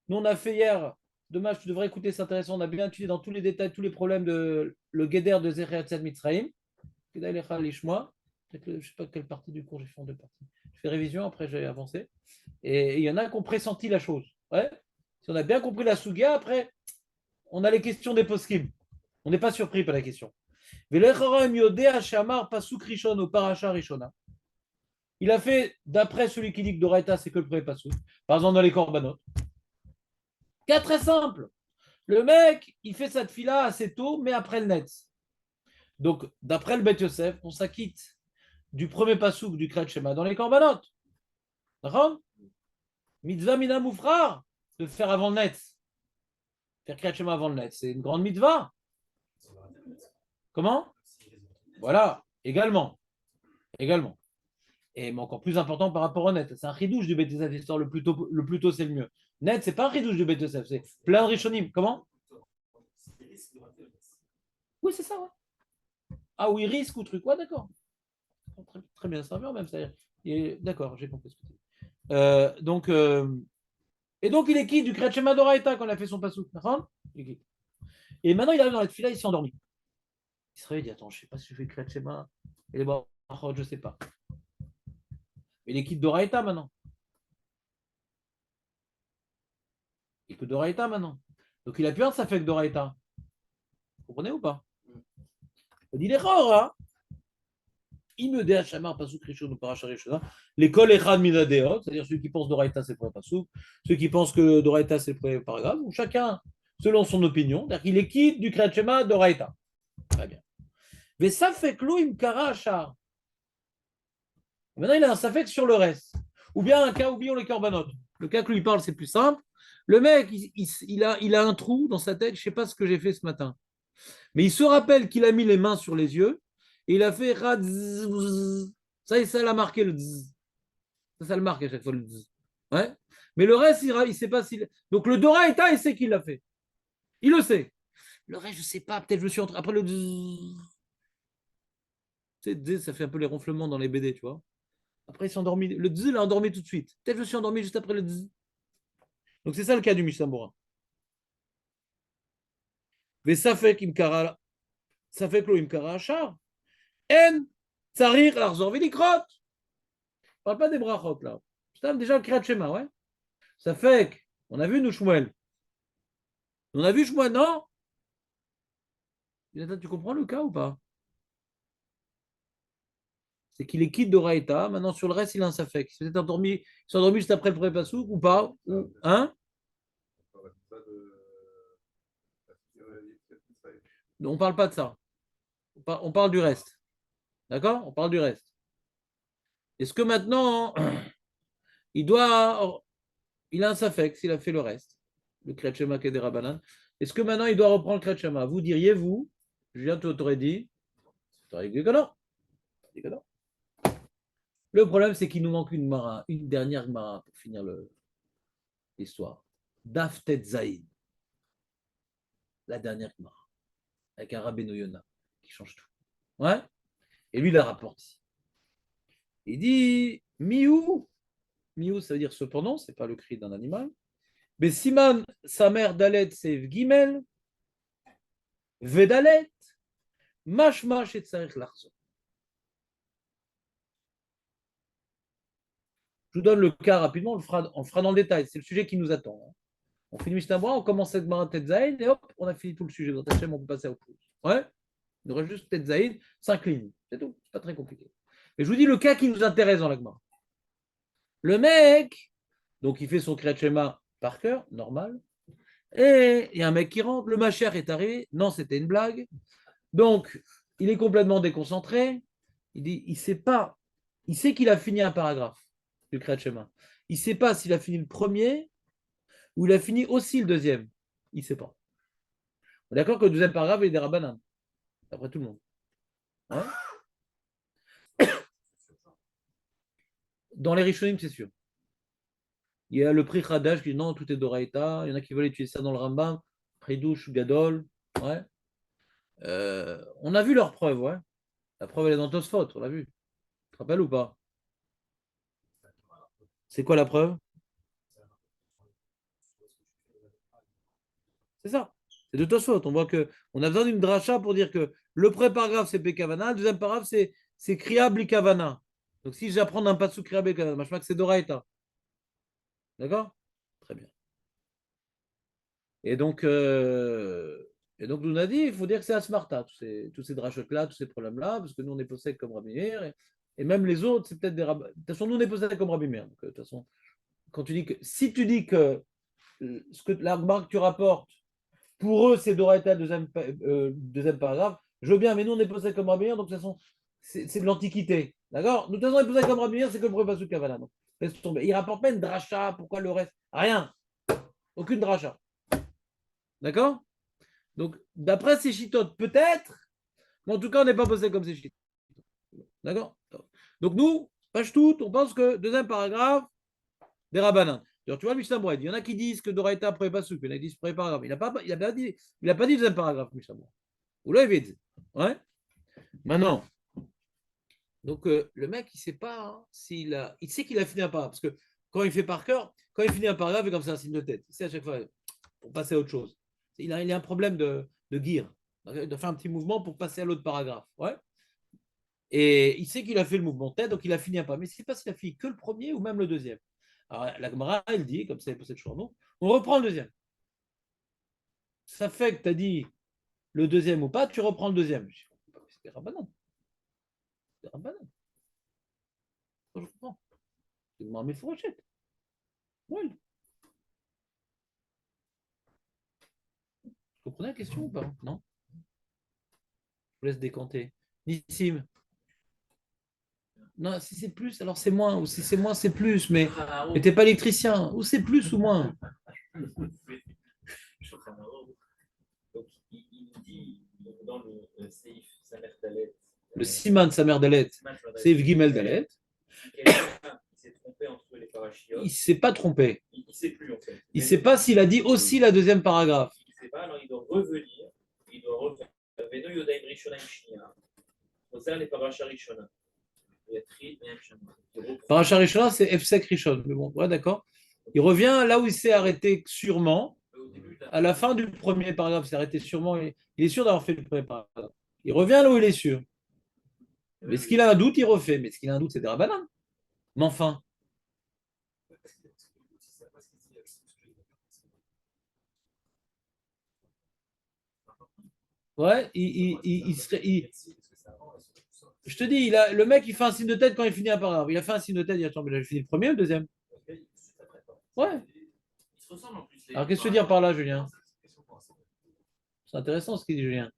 Nous, on a fait hier, dommage, tu devrais écouter, c'est intéressant, on a bien étudié dans tous les détails, tous les problèmes de le Geder de Zechet Mitzrayim. Je ne sais pas quelle partie du cours j'ai fait en deux parties. Je fais révision, après j'ai avancé. Et il y en a qui ont pressenti la chose. Ouais. Si on a bien compris la Suga, après, on a les questions des poskim. On n'est pas surpris par la question. Il a fait, d'après celui qui dit que Doraita, c'est que le premier passouk. Par exemple, dans les korbanot. Cas très simple. Le mec, il fait cette fila assez tôt, mais après le net. Donc, d'après le Bet Yosef, on s'acquitte du premier passouk du Kriyat Shema dans les korbanot. D'accord? Mitzvah mina moufrar, de faire avant le net. Faire Kriyat Shema avant le net, c'est une grande mitzvah. Comment? Voilà, également. Également. Et mais encore plus important par rapport au net. C'est un chidouche du Bet Yosef, l'histoire le plus tôt c'est le mieux. Net, c'est pas un chidouche du Bet Yosef, c'est plein de rishonim. Comment? Oui, c'est ça, ouais. Ah oui, risque ou truc. Ouais, d'accord. Très, très bien serveur même. D'accord, j'ai compris ce que tu dis. Et donc, il est qui du Kriyat Shema Doraita quand il a fait son pasouk? Et maintenant, il arrive dans la fila, il s'est endormi. Il se réveille, il dit attends, je ne sais pas si je fais le Kriyat Shema. Et les brachot, je ne sais pas. Mais il est qui de Doraita maintenant? Il est que Doraita maintenant. Donc, il a plus un ça fait que Doraita. Vous comprenez ou pas? Il dit les rares, il me dit à Shamar Pasuk Rishon ou Parasha Rishon. L'école est Chad Minadeot, c'est-à-dire ceux qui pensent Doraita, c'est le premier Pasuk, ceux qui pensent que Doraita, c'est le premier paragraphe, ou chacun selon son opinion. C'est-à-dire qu'il est quitte du Kriyat Shema Doraita. Très bien. Mais ça fait que l'Oim Kara Achar. Maintenant, il a un safek sur le reste. Ou bien un cas, oublions les korbanot. Le cas que lui parle, c'est plus simple. Le mec, il a un trou dans sa tête, je ne sais pas ce que j'ai fait ce matin. Mais il se rappelle qu'il a mis les mains sur les yeux et il a fait ça l'a marqué le zzz. Ça le marque à chaque fois le zzz. Ouais. Mais le reste, il ne sait pas s'il. Donc le Doraïta, il sait qu'il l'a fait. Il le sait. Le reste, je ne sais pas. Peut-être je me suis entre. Après le zzz. Tu sais, ça fait un peu les ronflements dans les BD, tu vois. Après, il s'est endormi. Le zzz, il a endormi tout de suite. Peut-être je me suis endormi juste après le zzz. Donc c'est ça le cas du Mishnah. Mais ça fait qu'il me kara. Ça fait que l'eau, il me kara achar. En, tsarir, l'arzor, vilikrot. On ne parle pas des brachot là. C'est déjà le Kriyat Shema, ouais. Ça fait qu'on a vu nous Shmuel. On a vu Shmuel, non? Tu comprends le cas ou pas? C'est qu'il est quitte d'Oraïta. Maintenant, sur le reste, il a un safek. Il s'est endormi juste après le premier pasouk ou pas? Hein? On ne parle pas de ça. On parle du reste. D'accord? On parle du reste. Est-ce que maintenant, il doit. Il a un safek s'il a fait le reste, le Kriyat Shema Kedera Banan. Est-ce que maintenant il doit reprendre le Kriyat Shema? Vous diriez, vous, Julien, tu aurais dit, tu aurais dit que non. Le problème, c'est qu'il nous manque une dernière Gemara pour finir l'histoire. Daf Tet Zaïd, la dernière Gemara, avec un Rabbeinu Yona qui change tout. Ouais? Et lui, il la rapporte ici. Il dit Miou. Miou, ça veut dire cependant, c'est pas le cri d'un animal. Mais Siman, sa mère Dalet, c'est Gimel. Vedalet. Mashmash et Tsarich Larson. Je vous donne le cas rapidement, on le fera dans le détail. C'est le sujet qui nous attend. On finit Mishnah, on commence cette Gemara Tetzaïd et hop, on a fini tout le sujet. Dans Hachem, on peut passer à autre chose. Ouais, il nous reste juste Tetzaïd, 5 lignes. C'est tout, c'est pas très compliqué. Mais je vous dis le cas qui nous intéresse dans la Gemara. Le mec, donc il fait son Kriyat Shema par cœur, normal. Et il y a un mec qui rentre, le Mashiach est arrivé. Non, c'était une blague. Donc, il est complètement déconcentré. Il dit, il sait qu'il a fini un paragraphe du Kriyat Shema. Il ne sait pas s'il a fini le premier ou il a fini aussi le deuxième. Il ne sait pas. On est d'accord que le deuxième paragraphe, il est des Rabbanan, d'après tout le monde. Hein? Dans les Rishonim, c'est sûr. Il y a le prix Khadash qui dit non, tout est d'Oraïta. Il y en a qui veulent utiliser ça dans le Rambam. Pridouche, Gadol. Ouais. On a vu leur preuve, ouais. La preuve, elle est dans Tosfot, on l'a vu. Tu te rappelles ou pas? C'est quoi la preuve? C'est ça. C'est de Tosfot. On voit qu'on a besoin d'une dracha pour dire que le premier paragraphe, c'est Bekavana. Le deuxième paragraphe, c'est Kriya Blikavana. Donc si j'apprends d'un pasuk Kriya Blikavana, je crois que c'est Doraïta. D'accord? Très bien. Et donc, nous a dit, il faut dire que c'est Asmarta, tous ces drachotes-là, tous ces problèmes-là, parce que nous, on est possèdés comme Rabbi Meir, et même les autres, c'est peut-être des rabbins. De toute façon, nous, on est possèdés comme Rabbi Meir. Donc, de toute façon, si tu dis que ce que la remarque que tu rapportes, pour eux, c'est Doraïta, deuxième paragraphe, je veux bien, mais nous, on est possèdés comme Rabbi Meir, donc de toute façon, c'est de l'Antiquité. D'accord? De toute façon, on est possèdés comme Rabbi Meir, c'est que le premier pasuk Kavala. Donc, laisse tomber. Il rapporte pas une dracha, pourquoi le reste? Rien. Aucune dracha. D'accord? Donc, d'après ces chitotes, peut-être, mais en tout cas, on n'est pas posé comme ces chitotes. D'accord? Donc, nous, page toute, on pense que deuxième paragraphe, des rabbanins. Alors, tu vois, le Mishnah Moed, il y en a qui disent que Doraïta après pas soupe, il y en a qui disent premier paragraphe. Il n'a pas dit deuxième paragraphe, Mishnah Moed. Ou là, il vide. Ouais? Maintenant, donc, le mec, il ne sait pas il sait qu'il a fini un paragraphe. Parce que quand il fait par cœur, quand il finit un paragraphe, il est comme ça, un signe de tête. Il sait à chaque fois, pour passer à autre chose. Il a un problème de gear. Il doit faire un petit mouvement pour passer à l'autre paragraphe. Ouais. Et il sait qu'il a fait le mouvement de tête, donc il a fini un pas. Mais il ne sait pas s'il a fini que le premier ou même le deuxième. Alors, la Gemara, elle dit, comme ça, elle possède toujours, on reprend le deuxième. Ça fait que tu as dit le deuxième ou pas, tu reprends le deuxième. C'est Rabbanan. C'est Rabbanan. Je comprends. C'est Gemara Mefourochet. Ouais. Vous comprenez la question ou pas? Non? Je vous laisse décanter. Nissim. Non, si c'est plus, alors c'est moins. Ou si c'est moins, c'est plus. Mais t'es pas électricien. Ou c'est plus ou moins. Donc, il dit dans le Seif, sa mère Dalet. Le Siman, sa mère Dalet, c'est Gimel Dalet. Quelqu'un s'est trompé entre les parachiotes. Il ne s'est pas trompé. Il ne sait plus en fait. Il ne sait pas s'il a dit aussi la deuxième paragraphe. Il ne sait pas, alors il doit revenir. Il doit refaire. Veno Yodaim Rishona Ishnia. Ozer les Parasha Rishona. Parasha Rishona, c'est Efsek Rishon. Mais bon, ouais, d'accord. Il revient là où il s'est arrêté sûrement. À la fin du premier paragraphe, il s'est arrêté sûrement. Il est sûr d'avoir fait le premier paragraphe. Il revient là où il est sûr. Mais est-ce qu'il a un doute, il refait. Mais est-ce qu'il a un doute, c'est des Rabbanan. Mais enfin. Ouais, il serait. Je te dis, le mec, il fait un signe de tête quand il finit un paragraphe. Il a fait un signe de tête, il a dit, attends, mais j'ai fini le premier ou le deuxième? Ouais. Ils se ressemblent en plus. Alors, qu'est-ce que tu veux dire par là, Julien? C'est intéressant ce qu'il dit, Julien.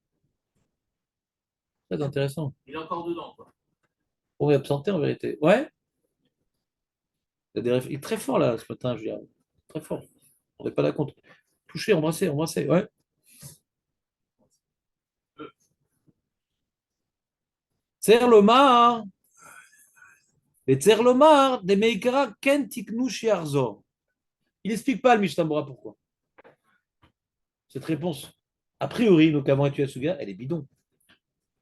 Très intéressant. Il est encore dedans, quoi. On est absenté en vérité. Ouais. Il est très fort là ce matin, Julien. Très fort. On n'est pas là contre. Toucher, embrasser, embrasser. Ouais. Tser lomar. Et tser lomar, de meikara ken tiknu shiarzor. Il n'explique pas le Mishnah pourquoi. Cette réponse, a priori, donc avant tu Suga, elle est bidon.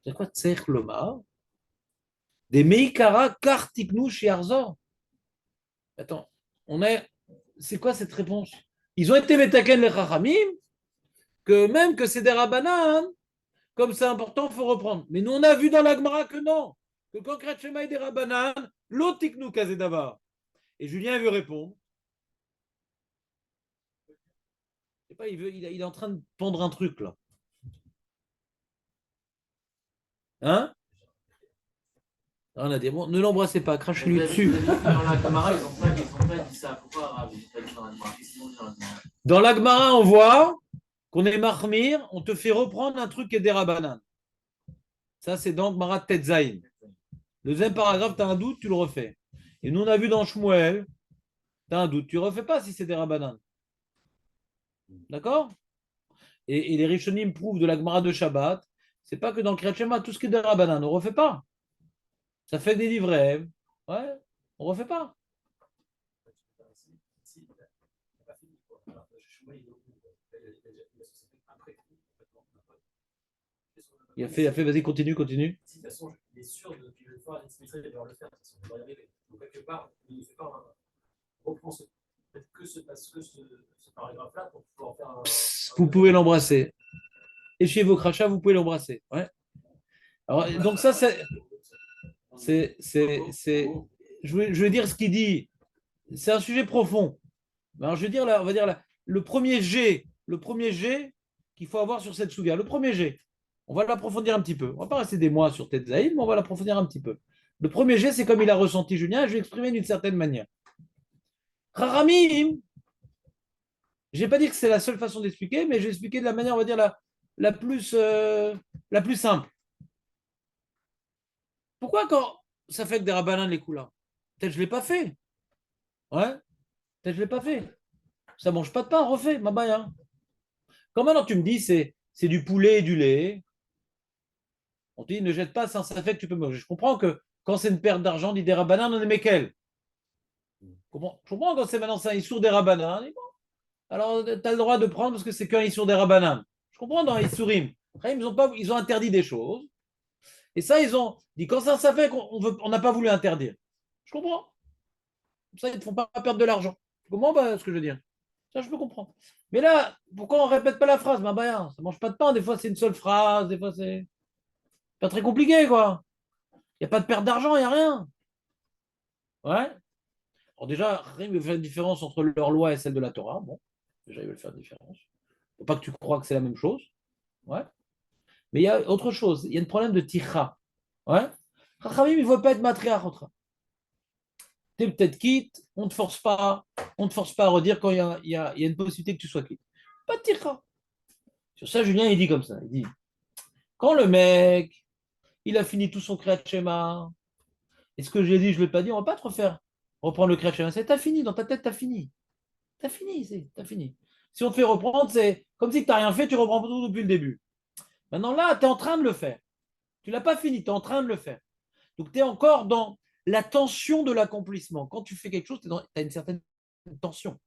C'est quoi tser lomar? Des meikara kar tiknu shiarzor. Attends, c'est quoi cette réponse? Ils ont été metaken les chachamim, que même que c'est des rabanan, comme c'est important, il faut reprendre. Mais nous, on a vu dans la Gemara que non, que quand Kretchema est des rabanan, l'otiknu kazedava. Et Julien veut répondre. Je sais pas, il est en train de pondre un truc là. Hein? Rien à dire. Bon, ne l'embrassez pas, crachez-lui dessus. Dans la Gemara, ils n'ont pas dit ça. Pourquoi Arabe? Ils n'ont pas dit dans la Gemara. Dans la Gemara, on voit qu'on est mahmir, on te fait reprendre un truc qui est des rabanan. Ça, c'est dans Gemara Tetzaïn. Le deuxième paragraphe, tu as un doute, tu le refais. Et nous, on a vu dans Shmuel, tu as un doute, tu ne refais pas si c'est des rabanan. D'accord? Et les Rishonim prouvent de la Gemara de Shabbat, c'est pas que dans le Kriyat Shema, tout ce qui est des rabanan, on ne refait pas. Ça fait des livrets. Ouais, on ne refait pas. Il a fait, vas-y, continue. De toute façon, il est sûr qu'il va pouvoir le faire. Il va y arriver. Donc, quelque part, il ne fait pas reprendre ce paragraphe-là pour pouvoir faire un. Vous pouvez l'embrasser. Échouez vos crachats, vous pouvez l'embrasser. Ouais. Alors, donc ça, je veux dire ce qu'il dit. C'est un sujet profond. Alors, je veux dire, là, on va dire là, le premier G qu'il faut avoir sur cette souga, le premier G, on va l'approfondir un petit peu. On va pas rester des mois sur Tetzaïd, mais on va l'approfondir un petit peu. Le premier G, c'est comme il a ressenti Julien, je vais exprimer d'une certaine manière. Raramim, je n'ai pas dit que c'est la seule façon d'expliquer, mais je vais expliquer de la manière, on va dire, la plus simple. Pourquoi quand ça fait que des rabanans les coups là? Peut-être que je ne l'ai pas fait. Ouais, peut-être que je ne l'ai pas fait. Ça ne mange pas de pain, refait, ma baille. Hein. Quand maintenant tu me dis c'est du poulet et du lait, on te dit ne jette pas, ça fait que tu peux manger. Je comprends que quand c'est une perte d'argent, dit des rabanans, on est mesquel. Je comprends quand c'est maintenant ça, Issour des rabanans. Bon. Alors tu as le droit de prendre parce que c'est qu'un Issour des rabanans. Je comprends dans Issourim. Ils ont interdit des choses. Et ça, ils ont dit quand ça fait qu'on n'a pas voulu interdire. Je comprends. Ça, ils ne te font pas perdre de l'argent. Tu comprends ce que je veux dire? Ça, je peux comprendre. Mais là, pourquoi on ne répète pas la phrase? Ça ne mange pas de pain. Des fois, c'est une seule phrase. Des fois, c'est pas très compliqué, quoi. Il n'y a pas de perte d'argent, il n'y a rien. Ouais. Alors déjà, rien ne faire une différence entre leur loi et celle de la Torah. Bon, déjà, ils veulent faire une différence. Il ne faut pas que tu crois que c'est la même chose. Ouais. Mais il y a autre chose. Il y a un problème de ticha. Ouais. Rachamim, il ne veut pas être matriarche. Tu es peut-être quitte, on ne te force pas à redire quand il y a une possibilité que tu sois quitte. Pas de ticha. Sur ça, Julien, il dit comme ça. Il dit, quand le mec, il a fini tout son Kriyat Shema, et ce que j'ai dit, je ne l'ai pas dit, on ne va pas te refaire reprendre le Kriyat Shema. C'est t'as fini, dans ta tête, t'as fini. T'as fini, t'as fini. Si on te fait reprendre, c'est comme si tu n'as rien fait, tu reprends tout depuis le début. Maintenant, là, tu es en train de le faire. Tu ne l'as pas fini, tu es en train de le faire. Donc, tu es encore dans la tension de l'accomplissement. Quand tu fais quelque chose, tu as une certaine tension.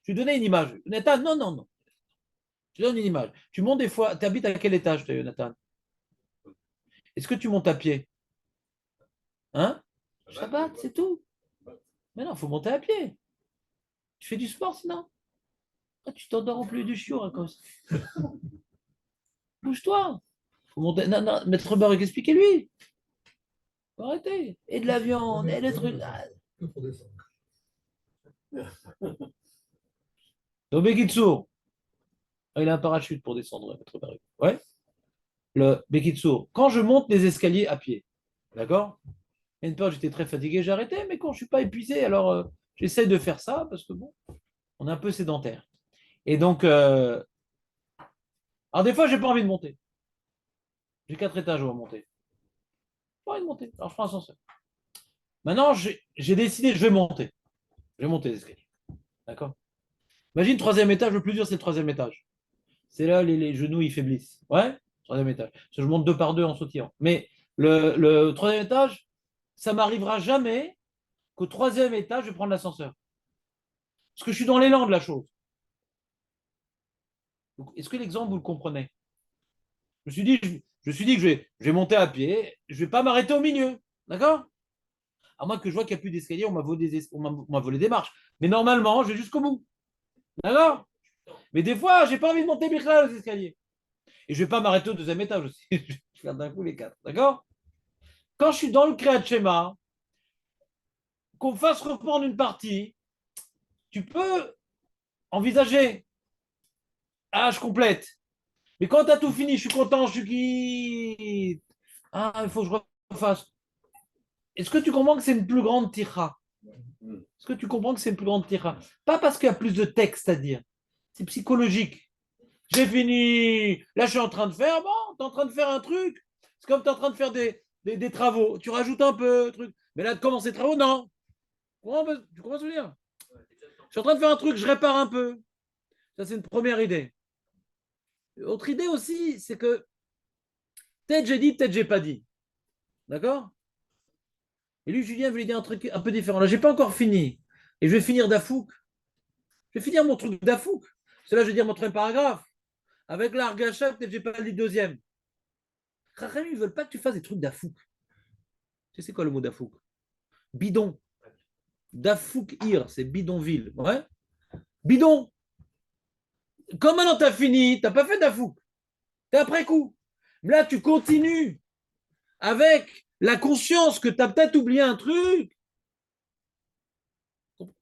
Je vais donner une image. Nathan, non. Je donne une image. Tu montes des fois, tu habites à quel étage, Nathan? Est-ce que tu montes à pied? Hein? Shabbat, c'est tout. Mais non, il faut monter à pied. Tu fais du sport sinon? Ah, tu t'endors au plus du chiot à cause. Bouge-toi. Faut monter. Non, Maître Baruch, expliquez-lui. Faut arrêter. Et de la viande, et des trucs. Donc, Bekitsour, il a un parachute pour descendre, Maître Baruch. Ouais. Le Bekitsour, quand je monte les escaliers à pied, D'accord? Et une période, j'étais très fatigué, j'ai arrêté, mais quand je ne suis pas épuisé, alors j'essaie de faire ça parce que bon, on est un peu sédentaire. Et donc, alors des fois, j'ai pas envie de monter. J'ai 4 étages à monter. J'ai pas envie de monter. Alors je prends l'ascenseur. Maintenant, j'ai décidé, je vais monter. Je vais monter les escaliers. D'accord? Imagine, troisième étage, le plus dur, c'est le troisième étage. C'est là, les genoux, ils faiblissent. Ouais? Troisième étage. Parce que je monte deux par deux en sautillant. Mais le troisième étage, ça m'arrivera jamais qu'au troisième étage, je vais prendre l'ascenseur. Parce que je suis dans l'élan de la chose. Donc, est-ce que l'exemple, vous le comprenez? Je me suis dit, je me suis dit que je vais monter à pied, je ne vais pas m'arrêter au milieu. D'accord? À moins que je vois qu'il n'y a plus d'escalier, on m'a volé des marches. Mais normalement, je vais jusqu'au bout. D'accord? Mais des fois, j'ai pas envie de monter Birkla aux escaliers. Et je vais pas m'arrêter au deuxième étage aussi. Je vais faire d'un coup les 4. D'accord? Quand je suis dans le Kriyat Shema, qu'on me fasse reprendre une partie, tu peux envisager. Ah, je complète. Mais quand tu as tout fini, je suis content, je suis quitte. Ah, il faut que je refasse. Est-ce que tu comprends que c'est une plus grande tira? Est-ce que tu comprends que c'est une plus grande tira? Pas parce qu'il y a plus de texte à dire. C'est psychologique. J'ai fini. Là, je suis en train de faire. Bon, tu es en train de faire un truc. C'est comme tu es en train de faire des travaux. Tu rajoutes un peu, truc. Mais là, de commencer les travaux, non. Tu comprends ce que je veux dire? Je suis en train de faire un truc, je répare un peu. Ça, c'est une première idée. Autre idée aussi, c'est que peut-être j'ai dit, peut-être j'ai pas dit. D'accord? Et lui, Julien voulait dire un truc un peu différent. Là, j'ai pas encore fini. Et je vais finir d'Afouk. Je vais finir mon truc d'Afouk. C'est là, je vais dire mon troisième paragraphe. Avec l'argacha, peut-être j'ai pas dit le deuxième. Rachamim, ils veulent pas que tu fasses des trucs d'Afouk. Tu sais c'est quoi le mot d'Afouk? Bidon. Dafouk ir, c'est bidonville. Ouais? Bidon. Comme maintenant t'as fini, t'as pas fait d'Afouk. T'es après coup. Mais là, tu continues avec la conscience que t'as peut-être oublié un truc.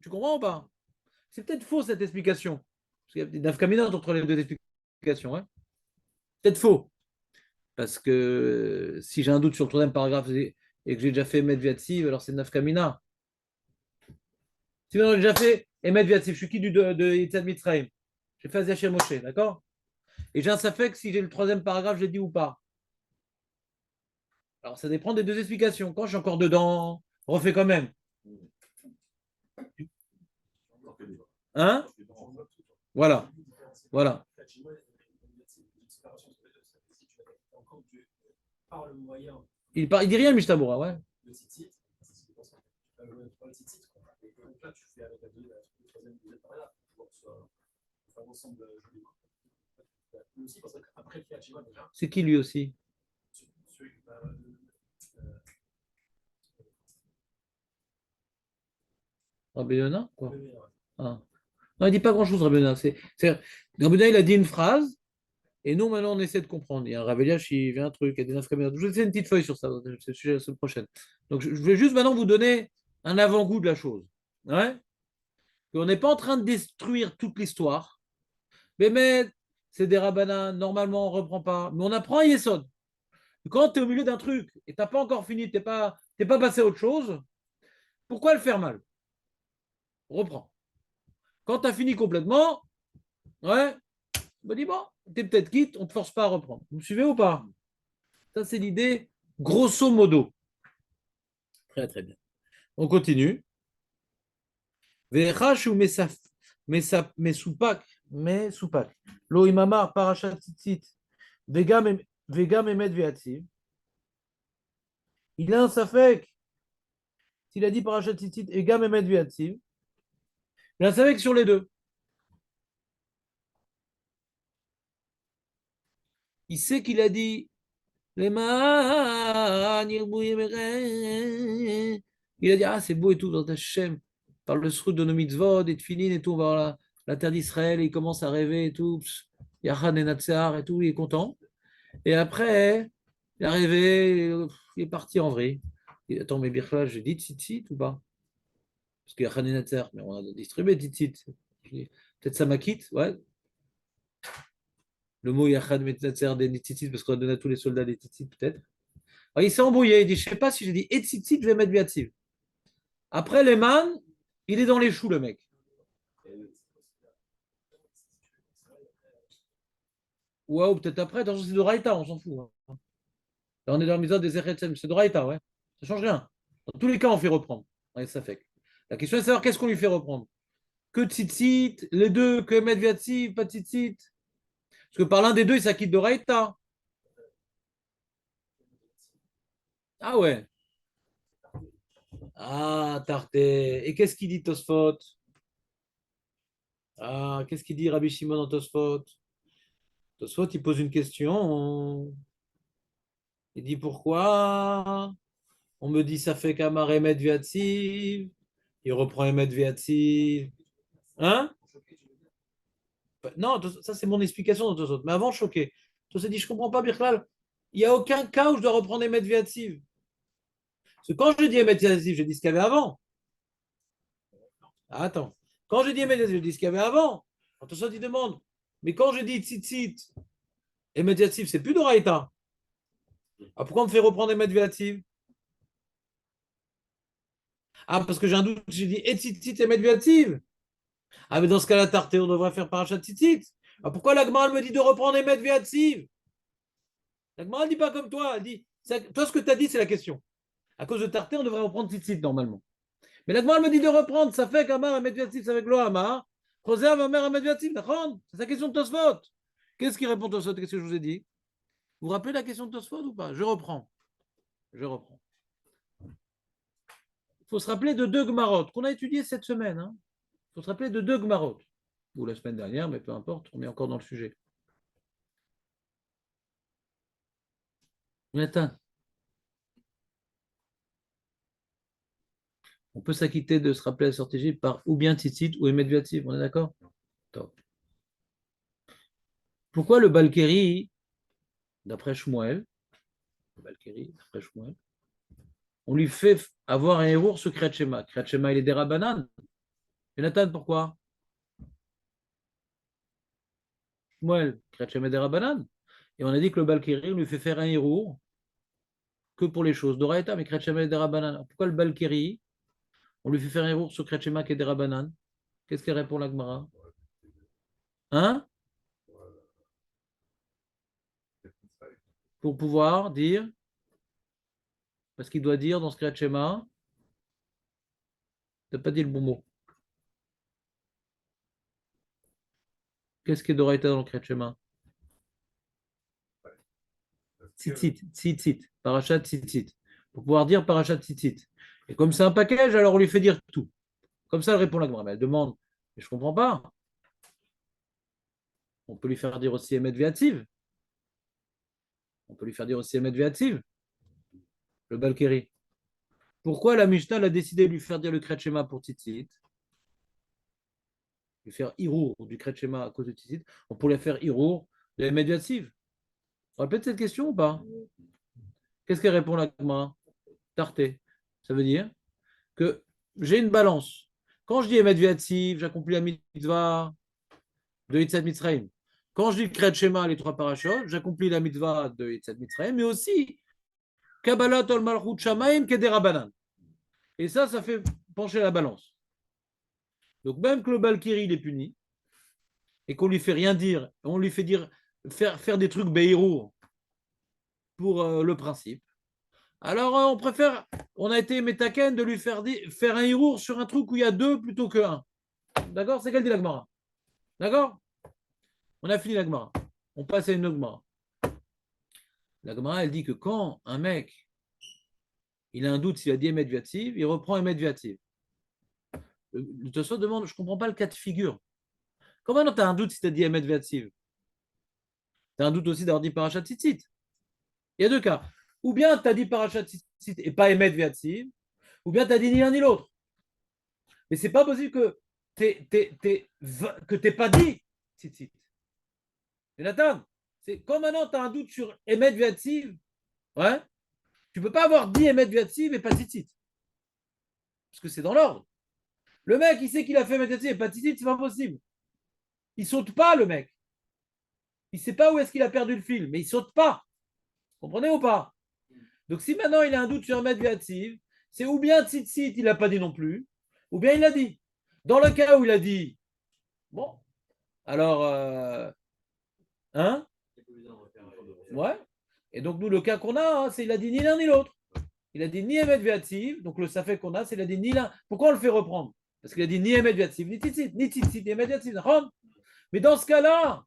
Tu comprends ou pas? C'est peut-être faux cette explication. Parce qu'il y a des nafkaminas entre les deux explications. Hein, peut-être faux. Parce que si j'ai un doute sur le troisième paragraphe et que j'ai déjà fait Medviatsiv, alors c'est nafkamina. Si j'ai déjà fait Emet Viatsiv, je suis qui de Yitzhak Mitzrayim? J'ai fait Aziachir Moshe, d'accord? Et j'ai un safek si j'ai le troisième paragraphe, je l'ai dit ou pas. Alors ça dépend des deux explications. Quand je suis encore dedans, refais quand même. Hein? Voilà. Voilà. Il dit rien, Mishtabura, ouais. C'est qui lui aussi? Rabbi Yonah, quoi. Ah. Non, il dit pas grand-chose, Rabbi Yonah. Rabbi Yonah, il a dit une phrase, et nous, maintenant, on essaie de comprendre. Il y a un Rabbi Yonah, il vient un truc, il y a des nafkamina. Je vais laisser une petite feuille sur ça, c'est le sujet la semaine prochaine. Donc, je vais juste maintenant vous donner un avant-goût de la chose. Ouais? On n'est pas en train de détruire toute l'histoire. Mais c'est des rabbinats, normalement, on ne reprend pas. Mais on apprend à Yesod. Quand tu es au milieu d'un truc et tu n'as pas encore fini, tu n'es pas passé à autre chose, pourquoi le faire mal? Reprends. Quand tu as fini complètement, ouais, bah dis bon, tu es peut-être quitte, on ne te force pas à reprendre. Vous me suivez ou pas? Ça, c'est l'idée grosso modo. Très, très bien. On continue. Vechash ou Mesoupak, Mesoupak. Lo imamar parachat tzitzit. Vegam emet ve'atziv. Il a un safek. S'il a dit parachat tzitzit et gam emet ve'atziv, il a un safek sur les deux. Il sait qu'il a dit il a dit ah c'est beau et tout dans ta Hachem par le srout de nos mitzvot et de filin et tout on va voir la terre d'Israël et il commence à rêver et tout Yachan et Natsar et tout il est content et après il est arrivé il est parti en vrai il dit, attends mais Birkla j'ai dit tzitzit ou pas parce que Yachan et Natsar mais on a distribué tzitzit peut-être ça m'a quitte ouais le mot Yachan et Natsar des tzitzit parce qu'on a donné à tous les soldats des tzitzit peut-être Alors, il s'est embrouillé. Il dit, je ne sais pas si j'ai dit et tzitzit, je vais mettre viativ. Après, les man, il est dans les choux, le mec. Ou peut-être après, attention, c'est de Raïta, on s'en fout. Hein. Là, on est dans le misode des Echetzem, c'est de Raïta, ouais. Ça change rien. Dans tous les cas, on fait reprendre. Ouais, ça fait. La question est de savoir qu'est-ce qu'on lui fait reprendre. Que tzitzit, les deux, que Emet Viativ, pas tzitzit. Parce que par l'un des deux, il s'acquitte de Raïta. Ah ouais. Ah, Tarté. Et qu'est-ce qu'il dit Tosfot? Ah, qu'est-ce qu'il dit Rabbi Shimon dans Tosfot? Tosfot, il pose une question. Il dit pourquoi on me dit ça fait qu'Amar Emet Viativ. Il reprend Emet Viativ. Hein? Non, ça c'est mon explication dans Tosfot. Mais avant, choqué. Tosfot dit je comprends pas, Birklal. Il n'y a aucun cas où je dois reprendre Emet Viativ. Parce que quand je dis Emet Viativ, je dis ce qu'il y avait avant. Ah, attends. Quand je dis Emet Viativ, je dis ce qu'il y avait avant. Quand Tosfot, il demande. Mais quand je dis Tzitzit, Emet Viativ, c'est plus d'Oraïta. Ah, pourquoi on me fait reprendre Emet Viativ? Ah, parce que j'ai un doute, j'ai dit et Tzitzit, Emet Viativ. Ah, mais dans ce cas-là, Tarté, on devrait faire Parachat Tzitzit. Ah, pourquoi l'Agma, elle me dit de reprendre Emet Viativ? L'Agma, elle ne dit pas comme toi. Elle dit, toi, ce que tu as dit, c'est la question. À cause de Tarté, on devrait reprendre Tzitzit normalement. Mais l'Agma, elle me dit de reprendre. Ça fait qu'Amar Emet Viativ, c'est avec l'Ohama. Choser Amar Emet Viativ, d'accord? C'est sa question de Tosfot. Qu'est-ce qui répond Tosfot? Qu'est-ce que je vous ai dit? Vous vous rappelez la question de Tosfot ou pas? Je reprends. Je reprends. Il faut se rappeler de deux Gmarot qu'on a étudiées cette semaine. Hein. Il faut se rappeler de deux Gmarot. Ou la semaine dernière, mais peu importe, on est encore dans le sujet. Nathan, on peut s'acquitter de se rappeler la sortie par ou bien Tzitzit ou Emet Viativ, on est d'accord? Top. Pourquoi le Balkeri, d'après Shmuel, on lui fait avoir un héros sur Kriyat Shema? Kriyat Shema, il est des Rabbanan. Jonathan, pourquoi? Shmuel, Kriyat Shema des Rabbanan. Et on a dit que le Balkeri, on lui fait faire un héros que pour les choses d'Oraïta, mais Kriyat Shema des Rabbanan. Pourquoi le Balkeri, on lui fait faire un héros sur Kriyat Shema qui est des Rabbanan? Qu'est-ce qu'elle répond la Gemara? Hein? Pour pouvoir dire, parce qu'il doit dire dans ce Kriyat Shema, tu n'as pas dit le bon mot. Qu'est-ce qui est d'Oraïta dans le Kriyat Shema? Tzitzit, tzitzit, parachat tzitzit. Pour pouvoir dire parachat tzitzit. Et comme c'est un package, alors on lui fait dire tout. Comme ça, elle répond la Gemara. Elle demande, mais je ne comprends pas. On peut lui faire dire aussi Emet Viativ. On peut lui faire dire aussi Emet Viativ, le Balkeri. Pourquoi la Mishnah a décidé de lui faire dire le Kriyat Shema pour tzitzit? Lui faire Hirour du Kriyat Shema à cause de tzitzit. On pourrait faire Hirour de Emet Viativ. On répète cette question ou pas? Qu'est-ce qu'elle répond la Gemara? Tarté. Ça veut dire que j'ai une balance. Quand je dis Emet Viativ, j'accomplis la mitzvah de Yitzhak Mitzrayim. Quand je dis Kriyat Shema, les trois parachutes, j'accomplis la mitzvah de Yitzhak Mitzrayim, mais aussi Kabbalat ol Malchut Shamaim Kederabanan. Et ça fait pencher la balance. Donc même que le Balkiri, il est puni, et qu'on lui fait rien dire, on lui fait dire faire des trucs Beirou pour le principe. Alors on préfère, on a été métaken de lui faire un Hirour sur un truc où il y a deux plutôt que un. D'accord? C'est qu'elle dit la Gemara. D'accord? On a fini la Gemara. On passe à une autre Gemara. La Gemara, elle dit que quand un mec, il a un doute s'il a dit Emet Viativ, il reprend Emet Viativ. Le Tosfot demande, je ne comprends pas le cas de figure. Comment tu as un doute si tu as dit Emet Viativ? Tu as un doute aussi d'avoir dit Parachat Tzitzit. Il y a deux cas. Ou bien tu as dit Parachat Tzitzit et pas Emet Viativ, ou bien tu as dit ni l'un ni l'autre. Mais c'est pas possible que tu n'aies pas dit Tzitzit. Et Nathan, c'est comme maintenant tu as un doute sur Emet Viativ, ouais, tu ne peux pas avoir dit Emet Viativ et pas Tzitzit. Parce que c'est dans l'ordre. Le mec, il sait qu'il a fait Emet Viativ et pas Tzitzit, c'est pas possible. Il saute pas, le mec. Il ne sait pas où est-ce qu'il a perdu le fil, mais il saute pas. Vous comprenez ou pas? Donc, si maintenant il a un doute sur Emet Viativ, c'est ou bien Tzitzit, il n'a pas dit non plus, ou bien il l'a dit. Dans le cas où il a dit, bon, alors, hein? Ouais. Et donc, nous, le cas qu'on a, c'est il a dit ni l'un ni l'autre. Il a dit ni Emet Viativ, donc le safek qu'on a, c'est il a dit ni l'un. Pourquoi on le fait reprendre? Parce qu'il a dit ni Emet Viativ, ni Tzitzit, ni Tzitzit, ni Emet Viativ. Mais dans ce cas-là,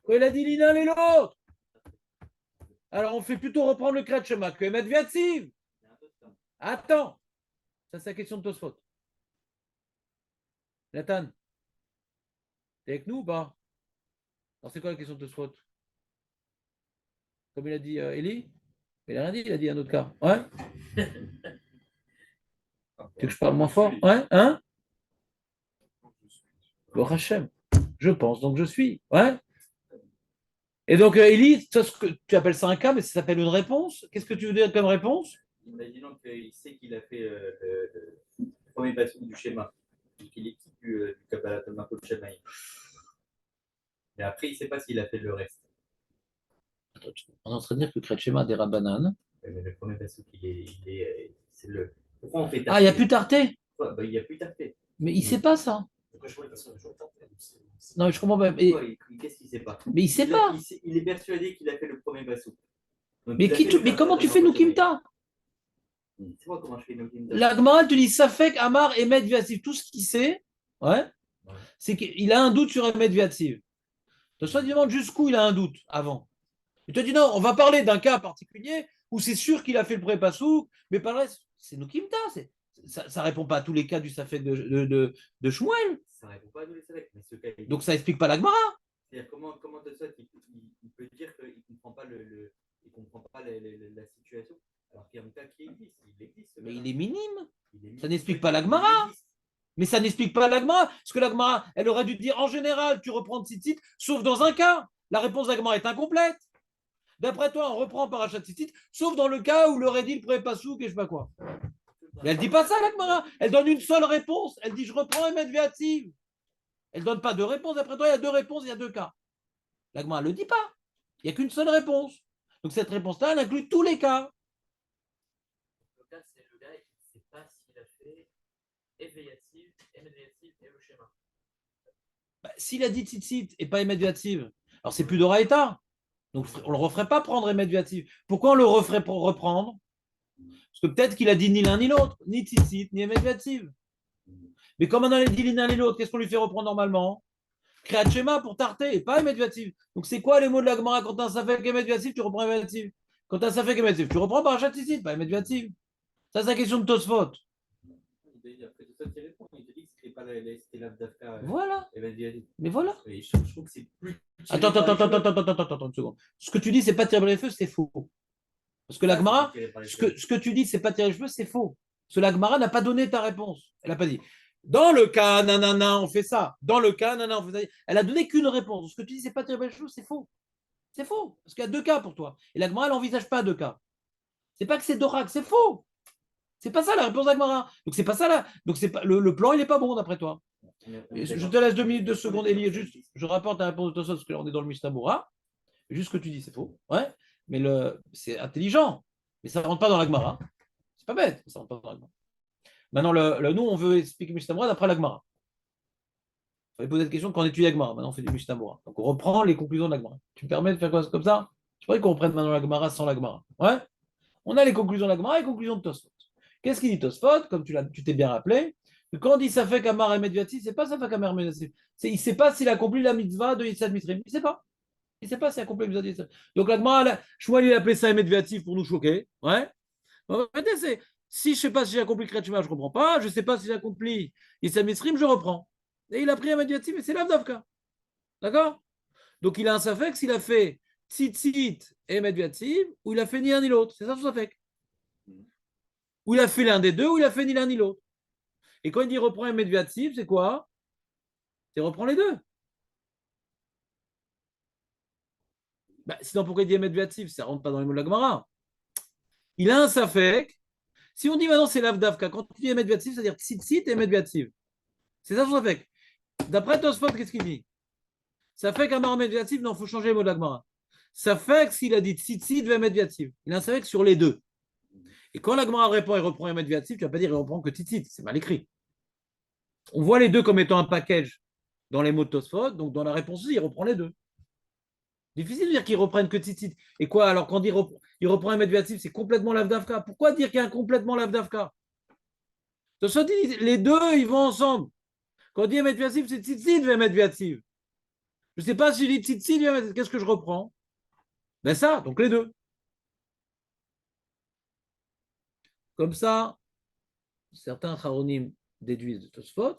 quand il a dit ni l'un ni l'autre, alors on fait plutôt reprendre le Krat Shema que Emet Viativ. Attends, ça c'est la question de Tosfot. Nathan, t'es avec nous ou pas? Alors c'est quoi la question de Tosfot? Comme il a dit Eli? Il a rien dit, il a dit un autre cas. Ouais? Tu veux que je parle moins fort? Ouais? Hein? Bon Hachem. Je pense, donc je suis. Ouais? Et donc, Eli, tu appelles ça un cas, mais ça s'appelle une réponse. Qu'est-ce que tu veux dire comme réponse? Imaginons qu'il sait qu'il a fait le premier bascule du schéma, et qu'il est quitte du Kabbalah Talmud de Shemaï. Mais après, il ne sait pas s'il a fait le reste. On est en train de dire que le Kret Shema des Rabbanan. Mais le premier bascule, c'est le. Pourquoi on fait Ah, il n'y a plus tarté. Il n'y a plus tarté. Mais il ne sait pas ça. Non, mais je comprends pas. Qu'est-ce qu'il ne sait pas? Mais il ne sait pas. Il est persuadé qu'il a fait le premier bascule. Mais comment tu fais Nukimta? C'est moi comment je fais Nukimta. La Gemara te dit Safek, Amar, Emet, Viativ. Tout ce qu'il sait, ouais, c'est qu'il a un doute sur Emet, Viativ. Donc, soit il demande jusqu'où il a un doute avant. Il te dit non, on va parler d'un cas particulier où c'est sûr qu'il a fait le premier passou, mais par le reste, c'est Nukimta. Ça ne répond pas à tous les cas du Safek de Shmuel. Ça ne répond pas à tous les Safek. Mais ce cas, donc ça n'explique pas la Gemara. C'est-à-dire comment de ça il peut dire qu'il ne comprend pas, la situation alors qu'il y a un cas qui existe. Il existe. Mais il est minime. Ça n'explique pas la Gemara. Mais ça n'explique pas la Gemara. Parce que la Gemara, elle aurait dû dire en général, tu reprends Tzitzit, sauf dans un cas. La réponse de la Gemara est incomplète. D'après toi, on reprend Parashat Tzitzit, sauf dans le cas où l'aurait dit le premier pasouk et je sais pas quoi. Mais elle dit pas ça, la Gemara. Elle donne une seule réponse. Elle dit je reprends Emet Viativ. Elle donne pas deux réponses. D'après toi, il y a deux réponses, il y a deux cas. La Gemara ne le dit pas. Il n'y a qu'une seule réponse. Donc cette réponse-là, elle inclut tous les cas. Le cas, c'est le gars qui ne sait pas s'il a fait Eveyativ, Emedeyativ et le schéma. S'il a dit Tzitzit et pas Emet Viativ, alors c'est plus d'Oraïta. Donc on ne le referait pas prendre Emet Viativ. Pourquoi on le referait pour reprendre? Parce que peut-être qu'il a dit ni l'un ni l'autre, ni Tzitzit, ni Emet Viativ. Mais comme on a dit ni l'un ni l'autre, qu'est-ce qu'on lui fait reprendre normalement? Créat Shema pour tarter et pas Emet Viativ. Donc c'est quoi les mots de la Gemara? Quand tu as un Safek Emet Viativ, tu reprends Emet Viativ. Quand tu as un Safek Emet Viativ, tu reprends Parashat Tzitzit, pas Emet Viativ. Ça, c'est la question de Tosfot. Voilà. Mais voilà. Je trouve que c'est plus. Attends une seconde. Ce que tu dis, c'est pas tirer les feux, c'est faux. Parce que la Gemara, ce que tu dis, c'est pas tirer les cheveux, c'est faux. Parce que la Gemara n'a pas donné ta réponse. Elle n'a pas dit. Dans le cas, nanana, on fait ça. Dans le cas, nanana, on fait ça. Elle a donné qu'une réponse. Ce que tu dis, c'est pas tirer les cheveux, c'est faux. C'est faux. Parce qu'il y a deux cas pour toi. Et la Gemara, elle n'envisage pas deux cas. C'est pas que c'est Dorak, c'est faux. C'est pas ça la réponse de la Gemara. Donc c'est pas ça là. Donc c'est pas le plan, il n'est pas bon d'après toi. Je te laisse 2 minutes, 2 secondes, Elie. Juste, je rapporte la réponse de Tosfot parce que là, on est dans le Mishnah. Juste ce que tu dis, c'est faux. Ouais. Mais c'est intelligent. Mais ça ne rentre pas dans la Gemara. C'est pas bête. Ça rentre pas dans la Gemara. Maintenant, nous, on veut expliquer Mishnah d'après la Gemara. Il fallait poser cette question quand on étudie la Gemara. Maintenant, on fait du Mishnah. Donc, on reprend les conclusions de la Gemara. Tu me permets de faire quoi comme ça? Je pourrais qu'on reprenne maintenant la Gemara sans la Gemara. Ouais. On a les conclusions de la Gemara et les conclusions de Tosfot. Qu'est-ce qu'il dit Tosfot? Comme tu t'es bien rappelé, que quand on dit Safek Amar et Medviatif, c'est pas Safek Amar et Medviatif. Il ne sait pas s'il a accompli la mitzvah de Yitzhak Mitrim. Il ne sait pas. Il ne sait pas s'il a accompli la mitzvah de Yitzhak. Donc la Gemara, Shmuel, il a appelé ça Medviatif pour nous choquer. Ouais. En fait, c'est si je ne sais pas si j'ai accompli Kriyat Shema, je ne comprends pas. Je ne sais pas si j'ai accompli Yitzhak Mitrim, je reprends. Et il a pris un Medviatif et c'est l'Avdavka. D'accord? Donc il a un Safek s'il a fait Tzitzit et Medviatif ou il a fait ni l'un ni l'autre. C'est ça son Safek. Ou il a fait l'un des deux, ou il a fait ni l'un ni l'autre. Et quand il dit reprend un Medviativ, c'est quoi? C'est reprend les deux. Sinon, pourquoi il dit Medviativ? Ça ne rentre pas dans les mots de la Gemara. Il a un Safek. Si on dit maintenant c'est l'Avdavka, quand il dit Medviativ, c'est-à-dire Tzitzit et Medviativ. C'est ça son Safek. D'après Tosfot, qu'est-ce qu'il dit? Safek Amar Medviativ, non, il faut changer les mots de la Gemara. ça fait que s'il a dit tzitzit ve'emet viativ. Il a un safek sur les deux. Et quand la Gemara répond, il reprend emet viativ, tu ne vas pas dire il reprend que tzitzit. C'est mal écrit. On voit les deux comme étant un package dans les mots de Tosfot, donc dans la réponse aussi, il reprend les deux. Difficile de dire qu'ils reprennent que tzitzit. Et quoi, alors quand il reprend emet viativ, c'est complètement l'avdavka. Pourquoi dire qu'il y a un complètement l'avdavka? Tosfot dit les deux, ils vont ensemble. Quand on dit emet viativ, c'est tzitzit ve'emet viativ. Je ne sais pas si je dis tzitzit, qu'est-ce que je reprends? Ben ça, donc les deux. Comme ça, certains charonim déduisent de Tosfot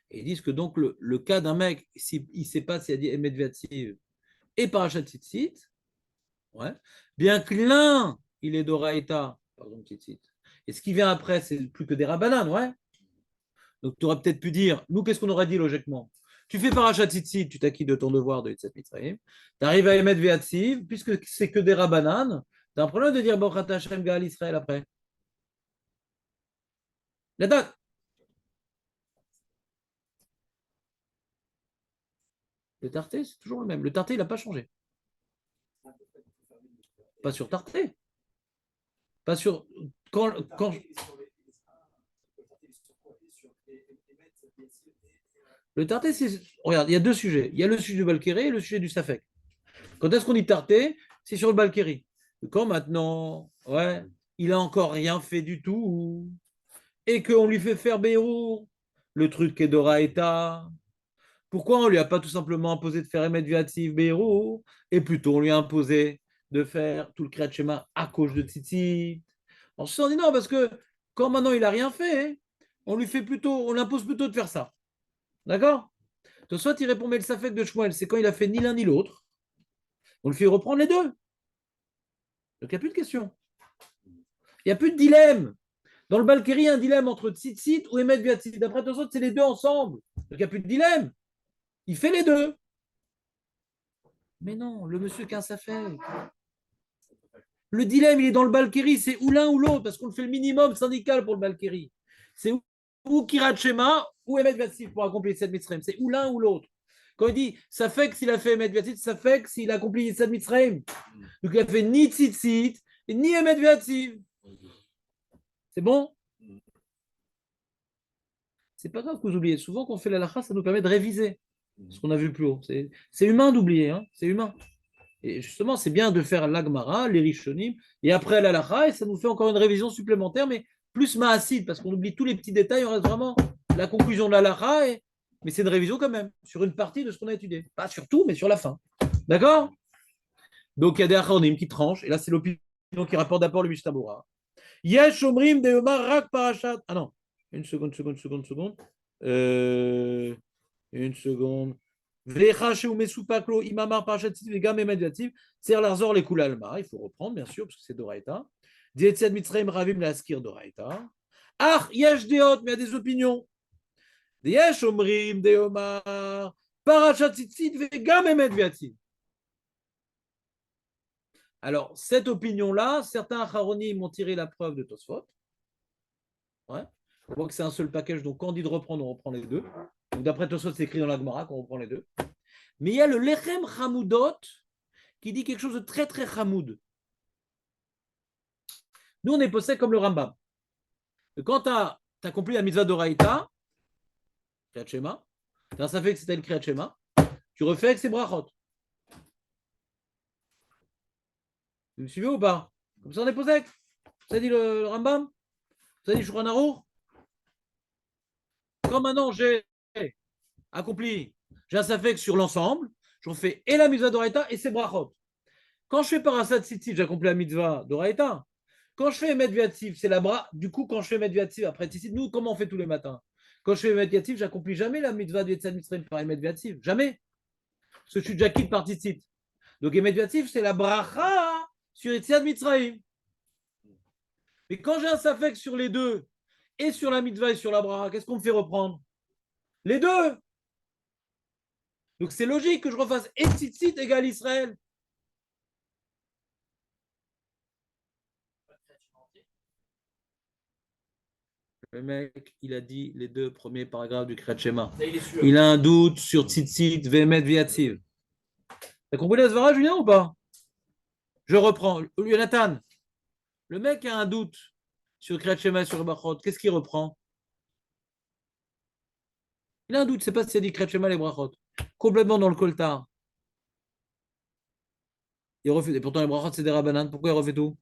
et disent que donc le cas d'un mec, s'il ne sait pas s'il a dit Emet Viativ et Parashat Tzitzit, ouais, bien que l'un, il est d'Oraïta, pardon, Tzitzit, et ce qui vient après, c'est plus que des rabbanan, ouais. Donc tu aurais peut-être pu dire, nous, qu'est-ce qu'on aurait dit logiquement? Tu fais Parashat Tzitzit, tu t'acquittes de ton devoir de Yitzhak Mitzrayim, tu arrives à Emet Viativ, puisque c'est que des rabbanan, tu as un problème de dire Bochat Hashem Gaal Israël après. La date. Le Tarté, c'est toujours le même. Le Tarté, il n'a pas changé. Pas sur Tarté. Pas sur. Quand... Le Tarté, c'est. Regarde, il y a deux sujets. Il y a le sujet du Balkéré et le sujet du Safek. Quand est-ce qu'on dit Tarté? C'est sur le Balkéré. Quand maintenant, ouais, il a encore rien fait du tout et qu'on lui fait faire Bérour, le truc est d'Oraïta. Pourquoi on ne lui a pas tout simplement imposé de faire Emet Viativ Bérour et plutôt on lui a imposé de faire tout le Kriyat Shema à cause de Tzitzit? On se dit non, parce que quand maintenant il n'a rien fait, on lui fait plutôt, on l'impose plutôt de faire ça. D'accord? Donc, soit il répond, mais le Safek de Shmuel, c'est quand il a fait ni l'un ni l'autre. On lui fait reprendre les deux. Donc il n'y a plus de question. Il n'y a plus de dilemme. Dans le Balkiri, il y a un dilemme entre Tzitzit ou Emet Viativ. D'après toi, c'est les deux ensemble. Donc il n'y a plus de dilemme. Il fait les deux. Mais non, le monsieur qu'un Safek. Le dilemme, il est dans le Balkiri, c'est ou l'un ou l'autre, parce qu'on fait le minimum syndical pour le Balkiri. C'est ou Kirat Shema ou Emet Viativ pour accomplir cette Mitzrayim. C'est ou l'un ou l'autre. Quand il dit, ça fait que s'il a fait Emet Viativ, ça fait que s'il a accompli cette Mitzrayim. Donc il a fait ni Tzitzit, ni Emet Viativ. C'est bon? C'est pas grave que vous oubliez. Souvent, quand on fait la lacha, ça nous permet de réviser ce qu'on a vu plus haut. C'est humain d'oublier, hein, c'est humain. Et justement, c'est bien de faire l'agmara, les rishonim, et après la lacha, et ça nous fait encore une révision supplémentaire, mais plus maassid, parce qu'on oublie tous les petits détails, on reste vraiment la conclusion de la lacha, mais c'est une révision quand même, sur une partie de ce qu'on a étudié. Pas sur tout, mais sur la fin. D'accord? Donc il y a des acharonim qui tranchent, et là c'est l'opinion qui rapporte d'abord le Mishtabura. Yesh omrim de Yomar rak parashat. Ah non, une seconde. Une seconde. Il faut reprendre, bien sûr, parce que c'est Doraïta. Dietziad Mitzrayim Ravim Laskir Doraïta. Ah, Yesh Deot, mais il y a des opinions. Yesh Omrim Deomar Parashat Tzitzit Vegam Emet Viativ. Alors, cette opinion-là, certains Acharonim ont tiré la preuve de Tosfot. Ouais. On voit que c'est un seul package, donc quand on dit de reprendre, on reprend les deux. Donc d'après Tosfot, c'est écrit dans la Gemara qu'on reprend les deux. Mais il y a le Lechem Hamoudot qui dit quelque chose de très très Hamoud. Nous, on est posé comme le Rambam. Quand tu as accompli la mitzvah d'Oraïta, Kriyat Shema, ça fait que c'était le Kriyat Shema, tu refais avec ses brachot. Vous me suivez ou pas? Comme ça, on est posé. Ça dit le Rambam? Ça dit Shulchan Aruch? Quand maintenant j'ai accompli, j'ai un safek sur l'ensemble, j'en fais et la mitzvah d'Oraïta et ses brachot. Quand je fais Parashat Tzitzit, j'accomplis la mitzvah d'Oraïta. Quand je fais Emet Viativ, c'est la bras. Du coup, quand je fais Emet Viativ après Tzitzit, nous, comment on fait tous les matins? Quand je fais Emet Viativ, j'accomplis jamais la mitzvah de Yitzhak Mitzrayim par Emet Viativ. Jamais. Parce que je suis déjà quitte par Tzitzit. Donc Emet Viativ, c'est la bracha sur Yitzhak Mitzrayim. Mais quand j'ai un safek sur les deux, et sur la mitzvah et sur la bracha, qu'est-ce qu'on me fait reprendre? Les deux. Donc c'est logique que je refasse et Tzitzit égale Israël. Le mec, il a dit les deux premiers paragraphes du Kriyat Shema. Il a un doute sur Tzitzit, Ve'emet Viativ. T'as compris la svara, Julien, ou pas? Je reprends. Jonathan, le mec a un doute sur Kriyat Shema et sur le brachot. Qu'est-ce qu'il reprend? Il a un doute, c'est pas si c'est dit Kriyat Shema et les brachot. Complètement dans le coltard. Il refait. Et pourtant, les brachot, c'est des rabbanan. Pourquoi il refait tout?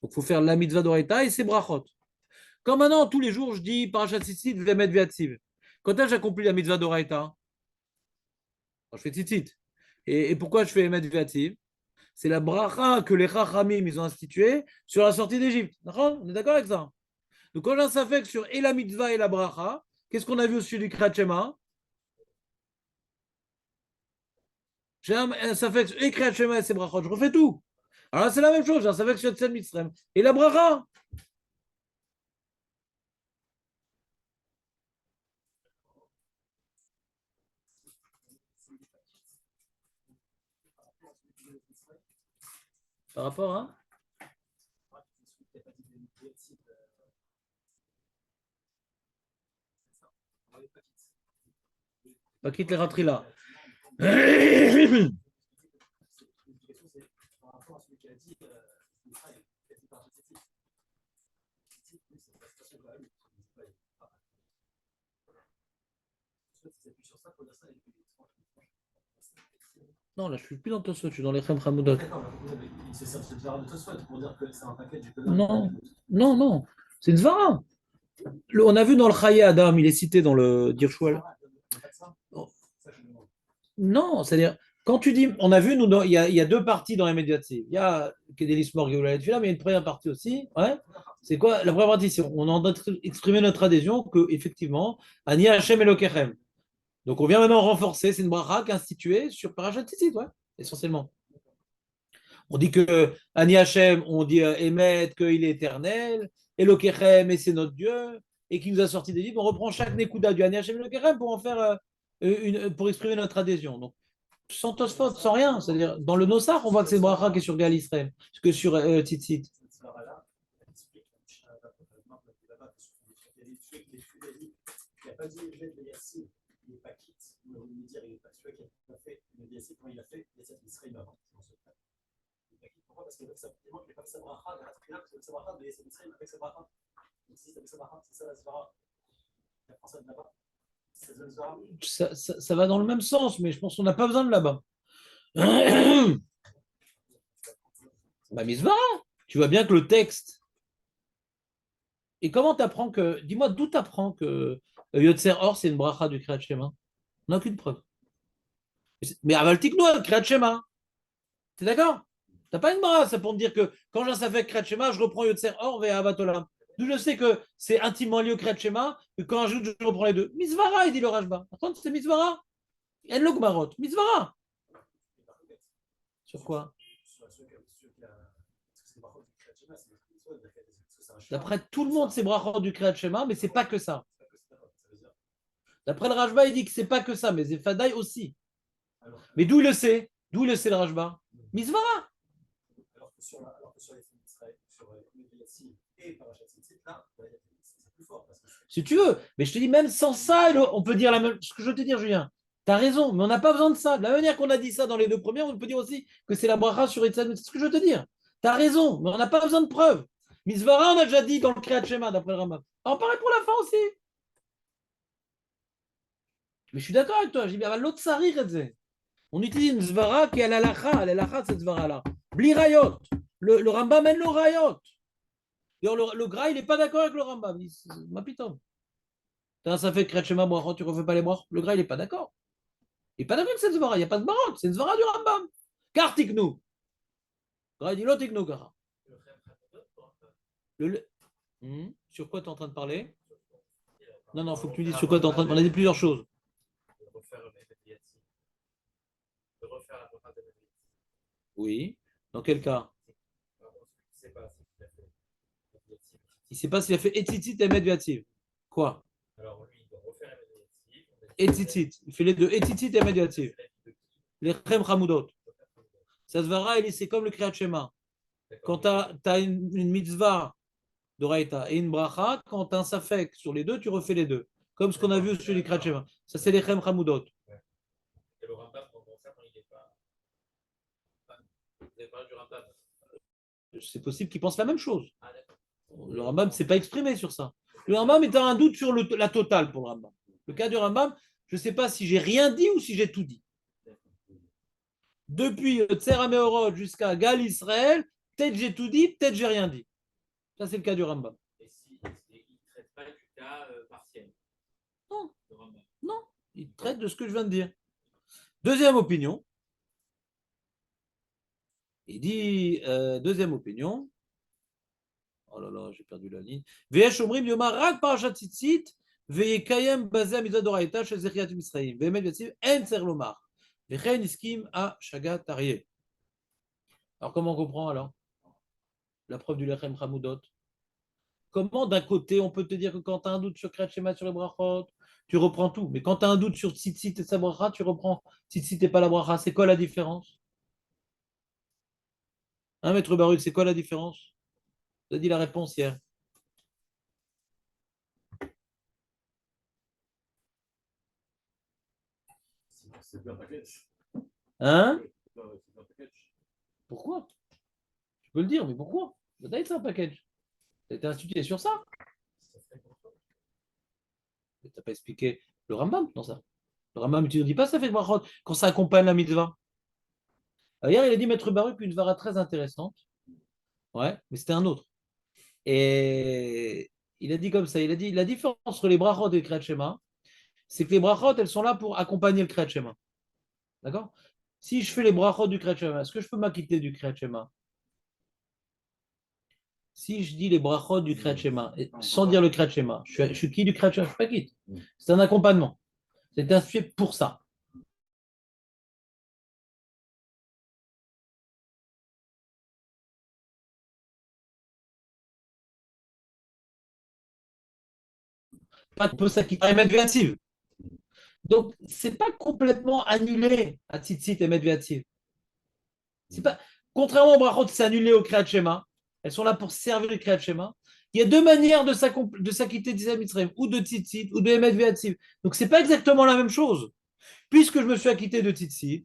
Donc, il faut faire la mitzvah d'Oraita et ses brachot. Quand maintenant, tous les jours, je dis Parashat Tzitzit, Vemet Viatziv. Quand est-ce que j'accomplis la mitzvah d'Oraita? Je fais Tzitzit. Et pourquoi je fais Vemet Viatziv? C'est la bracha que les Chachamim ils ont instituée sur la sortie d'Égypte. D'accord? On est d'accord avec ça? Donc, quand j'ai un safek sur et la mitzvah et la bracha, qu'est-ce qu'on a vu au sujet du Kriyat Shema? J'ai un safek sur et Kriyat Shema et ses brachot, je refais tout. Alors là, c'est la même chose, j'ai un safek sur Tzad Mitzrayim. Et la bracha? Par rapport à pas quitte les ratris là. Par rapport à celui qui a dit Israël, qui a dit par Tzitzit. Tzitzit, oui, c'est pas ce qu'on va aller. Soit tu s'appuies sur ça pour dire ça, et puis Non, là, je suis plus dans Tosfot, je suis dans les Chem Hamoudot. d'accord, mais c'est ça, c'est le de Tosfot pour dire que c'est un paquet du Non, non, non, c'est une Zvara. On a vu dans le Chaye Adam, il est cité dans le Dirshwal. Non, c'est-à-dire, quand tu dis, on a vu, nous, il y a deux parties dans les médiatifs. Il y a Kedelis Morgioula et Tfila, mais il y a une première partie aussi. Ouais. C'est quoi? La première partie, c'est on a exprimé notre adhésion que, effectivement, Ani Hashem Elokechem. Donc, on vient maintenant renforcer, c'est une bracha instituée sur Parashat Tzitzit, ouais, essentiellement. On dit que Ani Hashem, on dit Emet, qu'il est éternel, Elokechem, et c'est notre Dieu, et qui nous a sortis d'Égypte. On reprend chaque Nekuda du Ani Hashem Elokechem pour en faire pour exprimer notre adhésion. Donc, sans Tosfot, sans rien. C'est-à-dire, dans le Nosach, on voit que c'est bracha qui est sur Gal Israël, que sur Tzitzit. Il n'a pas dit Eved de Yassine, il n'est pas quitte, il veut dire il n'est pas celui qui a fait le Yassine, quand il a fait, il serait avant. Il n'est pas quitte, pourquoi? Parce qu'il n'a pas fait sa bracha, parce qu'il a fait sa bracha de Yassine Israël avec sa bracha. Donc si ça fait sa bracha, c'est ça la svara. La France de là-bas. Ça va dans le même sens, mais je pense qu'on n'a pas besoin de là-bas. Bah, Misva, tu vois bien que le texte. Et comment tu apprends que. Dis-moi, d'où tu apprends que Yotzer Or, c'est une bracha du Kriyat Shema? On n'a aucune preuve. Mais Avaltikno, le Kriyat Shema. T'es d'accord? T'as pas une bracha, ça pour me dire que quand j'ai un safek Kriyat Shema, je reprends Yotzer Or vers Avatolam. D'où je sais que c'est intimement lié au Kriyat Shema, que quand je reprends les deux. Misvara, il dit le Rashba. Par contre, c'est Misvara. En lo Gmarot. Misvara. Sur quoi? D'après tout le monde, c'est brachot du Kriyat Shema, mais c'est pas que ça. D'après le Rashba, il dit que c'est pas que ça, mais c'est Fadaï aussi. Mais d'où il le sait? D'où il le sait le Rashba? Misvara. Alors que sur les films d'Israël, sur les Yassine et Parashat Tzitzit, là, c'est plus fort. Si tu veux, mais je te dis, même sans ça, on peut dire la même. Ce que je veux te dire, Julien, tu as raison, mais on n'a pas besoin de ça. De la manière qu'on a dit ça dans les deux premières, on peut dire aussi que c'est la bracha sur Yitzhak. C'est ce que je veux te dire. Tu as raison, mais on n'a pas besoin de preuves. Misvara, on a déjà dit dans le Kriyat Shema, d'après le Rambam. On paraît pour la fin aussi. Mais je suis d'accord avec toi. Je dis, l'autre sari, on utilise une zvara qui est à l'alacha. L'alacha, cette zvara-là. Bli rayot. Le Rambam mène le rayot. Le gras, il n'est pas d'accord avec le Rambam. Il dit, ma pitom. Ça fait Kriyat Shema, brachot, tu ne refais pas les brachot. Le gras, il n'est pas d'accord. Il n'est pas d'accord avec cette zvara. Il n'y a pas de barot. C'est une zvara du Rambam. Car tiknu. Gras, il dit, l'autre tiknu, kara. Sur quoi tu es en train de parler? Non, il faut que tu dises sur quoi tu es en train de parler. On a dit plusieurs choses. Oui. Dans quel cas? Il ne sait pas s'il a fait Etzitzit et Medviativ. Quoi? Alors lui, il doit refaire la Medviativ. Etzitzit. Il fait les deux. Etzitzit et Medviativ. Les Chem Hamoudot. Ça se verra, c'est comme le Kriyat Shema. Quand tu as une mitzvah d'Oraita et une bracha, quand tu as un safek sur les deux, tu refais les deux. Comme ce qu'on a vu sur les Kriyat Shema. Ça, c'est les Chem Hamoudot. Vous avez parlé du Rambam. C'est possible qu'il pense la même chose. Ah, d'accord. Le Rambam ne s'est pas exprimé sur ça. Le Rambam est un doute sur la totale pour le Rambam. Le cas du Rambam, je ne sais pas si j'ai rien dit ou si j'ai tout dit. Depuis Tser Meorot jusqu'à Gal Israël, peut-être j'ai tout dit, peut-être j'ai rien dit. Ça, c'est le cas du Rambam. Et si il ne traite pas du cas partiel. Non. Le Rambam. Non, il traite de ce que je viens de dire. Deuxième opinion. Il dit, deuxième opinion. Oh là là, j'ai perdu la ligne. Veyesh omrim yomar rak parashat tzitzit veyekayem basé à mitzvah d'oraita chez Zechiat Misraïm. Veyemet yatsiv en tser lomar. Vechen iskim a shagat aryeh. Alors comment on comprend alors la preuve du lechem chamoudot? Comment d'un côté on peut te dire que quand tu as un doute sur Kriyat Shema sur les brachot, tu reprends tout, mais quand tu as un doute sur tzitzit et sa bracha, tu reprends tzitzit et pas la bracha. C'est quoi la différence? Hein, maître Baruch, c'est quoi la différence? Tu as dit la réponse hier. C'est bien package. Hein? C'est bien package. Pourquoi? Tu peux le dire, mais pourquoi? C'est un package. Tu as été institué sur ça. Tu n'as pas expliqué le Rambam dans ça. Le Rambam, tu ne dis pas ça fait de brachot quand ça accompagne la mitzvah. Hier, il a dit Maître Baruch une vara très intéressante. Ouais, mais c'était un autre. Et il a dit comme ça, il a dit la différence entre les brachot et le Kriyat Shema, c'est que les brachot, elles sont là pour accompagner le Kriyat Shema. D'accord? Si je fais les brachot du Kriyat Shema, est-ce que je peux m'acquitter du Kriyat Shema? Si je dis les brachot du Kriyat Shema, sans dire le Kriyat Shema, je suis qui du Kriyat Shema? Je suis pas quitte. C'est un accompagnement. C'est institué pour ça. Pas de ça qui paraît mettre. Donc, c'est pas complètement annulé à Tzitzit et Medviativ. C'est pas, contrairement aux brachot, c'est annulé au Kriyat Shema. Elles sont là pour servir le Kriyat Shema. Il y a deux manières de s'acquitter d'Israël Mitzrayim, ou de Tzitzit, ou de Emet Ve'atziv. Donc, c'est pas exactement la même chose. Puisque je me suis acquitté de Tzitzit,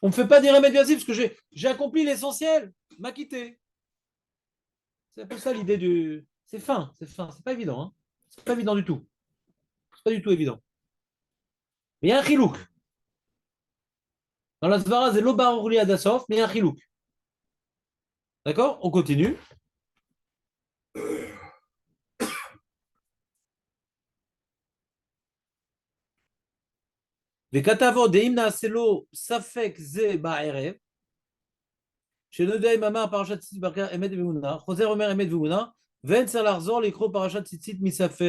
on ne me fait pas dire Emet Ve'atziv parce que j'ai accompli l'essentiel, m'acquitter. C'est un peu ça l'idée du. C'est fin, c'est pas évident. Hein. C'est pas évident du tout. C'est pas du tout évident. Mais il y a un chilouk. Dans la Svara, c'est l'Obarorli Adasov, mais il y a un chilouk. D'accord? On continue. וכתבו דאם נעשה לו ספק זה בערב, שלא יודע אם אמר פרשת ציצית ברכת אמת ואמונה, חוזר אומר אמת ואמונה, ואין צריך לחזור לקרוא פרשת ציצית מספק.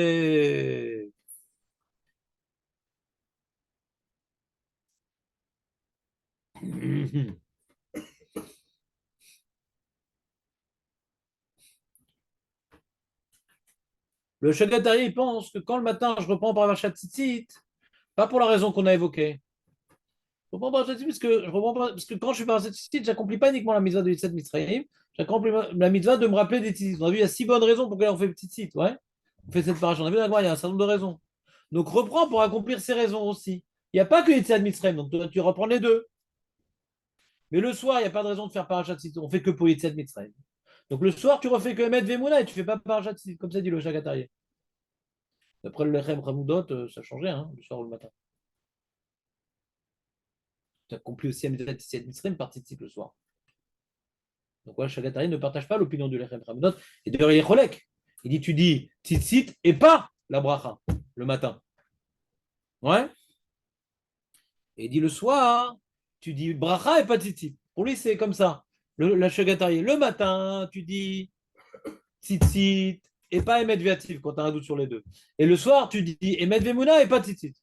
Le Shagatari, il pense que quand le matin je reprends Parashat Tzitzit, pas pour la raison qu'on a évoquée. Je reprends Parashat Tzitzit parce que quand je fais Parashat Tzitzit, j'accomplis pas uniquement la mitzvah de Yitzhak Mitzrayim, j'accomplis la mitzvah de me rappeler des Tzitzit. On a vu, il y a 6 bonnes raisons pour lesquelles on fait Tzitzit. Ouais, on fait cette parashat. On a vu, il y a un certain nombre de raisons. Donc reprends pour accomplir ces raisons aussi. Il n'y a pas que Yitzhak Mitzrayim, donc tu reprends les deux. Mais le soir, il n'y a pas de raison de faire Parashat Tzitzit. On fait que pour Yitzhak Mitzrayim. Donc le soir, tu refais que Emet Vemouna et tu ne fais pas Parashat Tzitzit, comme ça dit le Shagatari. Après le Lechem Ramoudot, ça changeait, hein, le soir ou le matin. Tu as accompli aussi Yitzhak Mitzrayim par Tzitzit le soir. Donc voilà, Shagatari ne partage pas l'opinion du Lechem Ramoudot. Et d'ailleurs, il est cholek. Il dit, tu dis Tzitzit et pas la bracha le matin. Ouais. Et il dit le soir, tu dis bracha et pas tzitzit. Pour lui, c'est comme ça. La Shagatari, le matin, tu dis tzitzit et pas Emet Ve'atziv quand tu as un doute sur les deux. Et le soir, tu dis Emet Ve'emuna et pas tzitzit.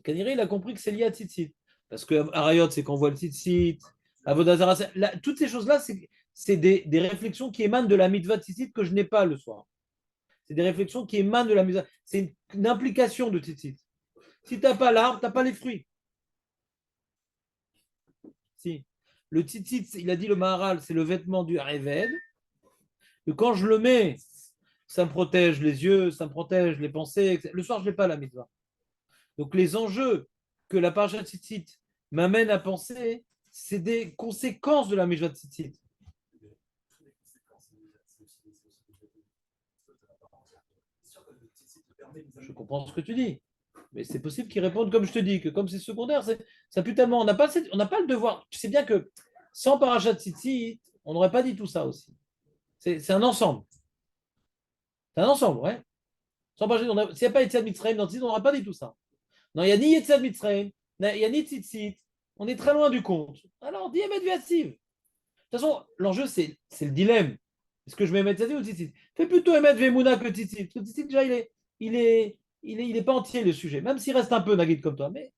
Kaniré, il a compris que c'est lié à tzitzit. Parce que Arayot, c'est qu'on voit le tzitzit. Avodazara, toutes ces choses-là, c'est des réflexions qui émanent de la mitzvah tzitzit que je n'ai pas le soir. C'est des réflexions qui émanent de la mitzvah. C'est une implication de tzitzit. Si tu n'as pas l'arbre, tu n'as pas les fruits. Si. Le tzitzit, il a dit le Maharal, c'est le vêtement du Hareved. que quand je le mets, ça me protège les yeux, ça me protège les pensées. Etc. Le soir, je n'ai pas la mitzvah. Donc les enjeux que la parashat Tzitzit m'amène à penser, c'est des conséquences de la mitzvah de Tzitzit. Je comprends ce que tu dis. Mais c'est possible qu'ils répondent comme je te dis, que comme c'est secondaire, ça pue tellement. On n'a pas le devoir. Tu sais bien que sans parashat Tzitzit, on n'aurait pas dit tout ça aussi. C'est un ensemble. C'est un ensemble, ouais. Sans parashat, s'il n'y a pas Yetziat Mitzrayim dans Tzitzit, on n'aurait pas dit tout ça. Non, il n'y a ni Yetziat Mitzrayim, il n'y a ni Tzitzit. On est très loin du compte. Alors, dis Emet Viatsiv. De toute façon, l'enjeu, c'est le dilemme. Est-ce que je mets Emet Viatsiv ou Tzitzit? Fais plutôt Emet Vemouna que Tzitzit. Parce que Tzitzit, déjà, il est pas entier le sujet, même s'il reste un peu Nagid comme toi. Mais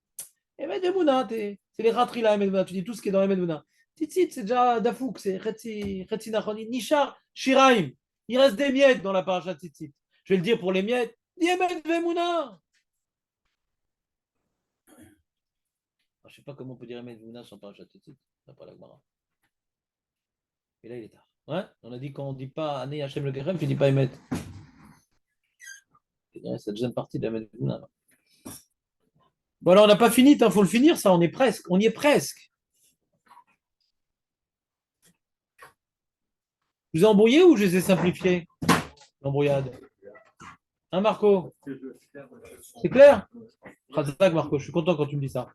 Emet Vemouna, c'est les rateries là, Emet Vemouna. Tu dis tout ce qui est dans Emet Vemouna. Tzitzit, c'est déjà Dafouk, c'est Chetzi Nachon, Nishar, Shiraim. Il reste des miettes dans la paracha Tzitzit. Je vais le dire pour les miettes. Dis Emet Vemouna. Je ne sais pas comment on peut dire Emet Vemouna sans paracha Tzitzit. Ça pas la Gemara. Et là, il est tard. Ouais, on a dit qu'on ne dit pas Ané Hachem le Gerem, tu ne dis pas Emet. C'est la deuxième partie de Emet Vemouna. Bon, alors on n'a pas fini, il faut le finir, ça, on y est presque. Je vous ai embrouillé ou je les ai simplifiés? L'embrouillade. Hein, Marco? C'est clair? Marco, je suis content quand tu me dis ça.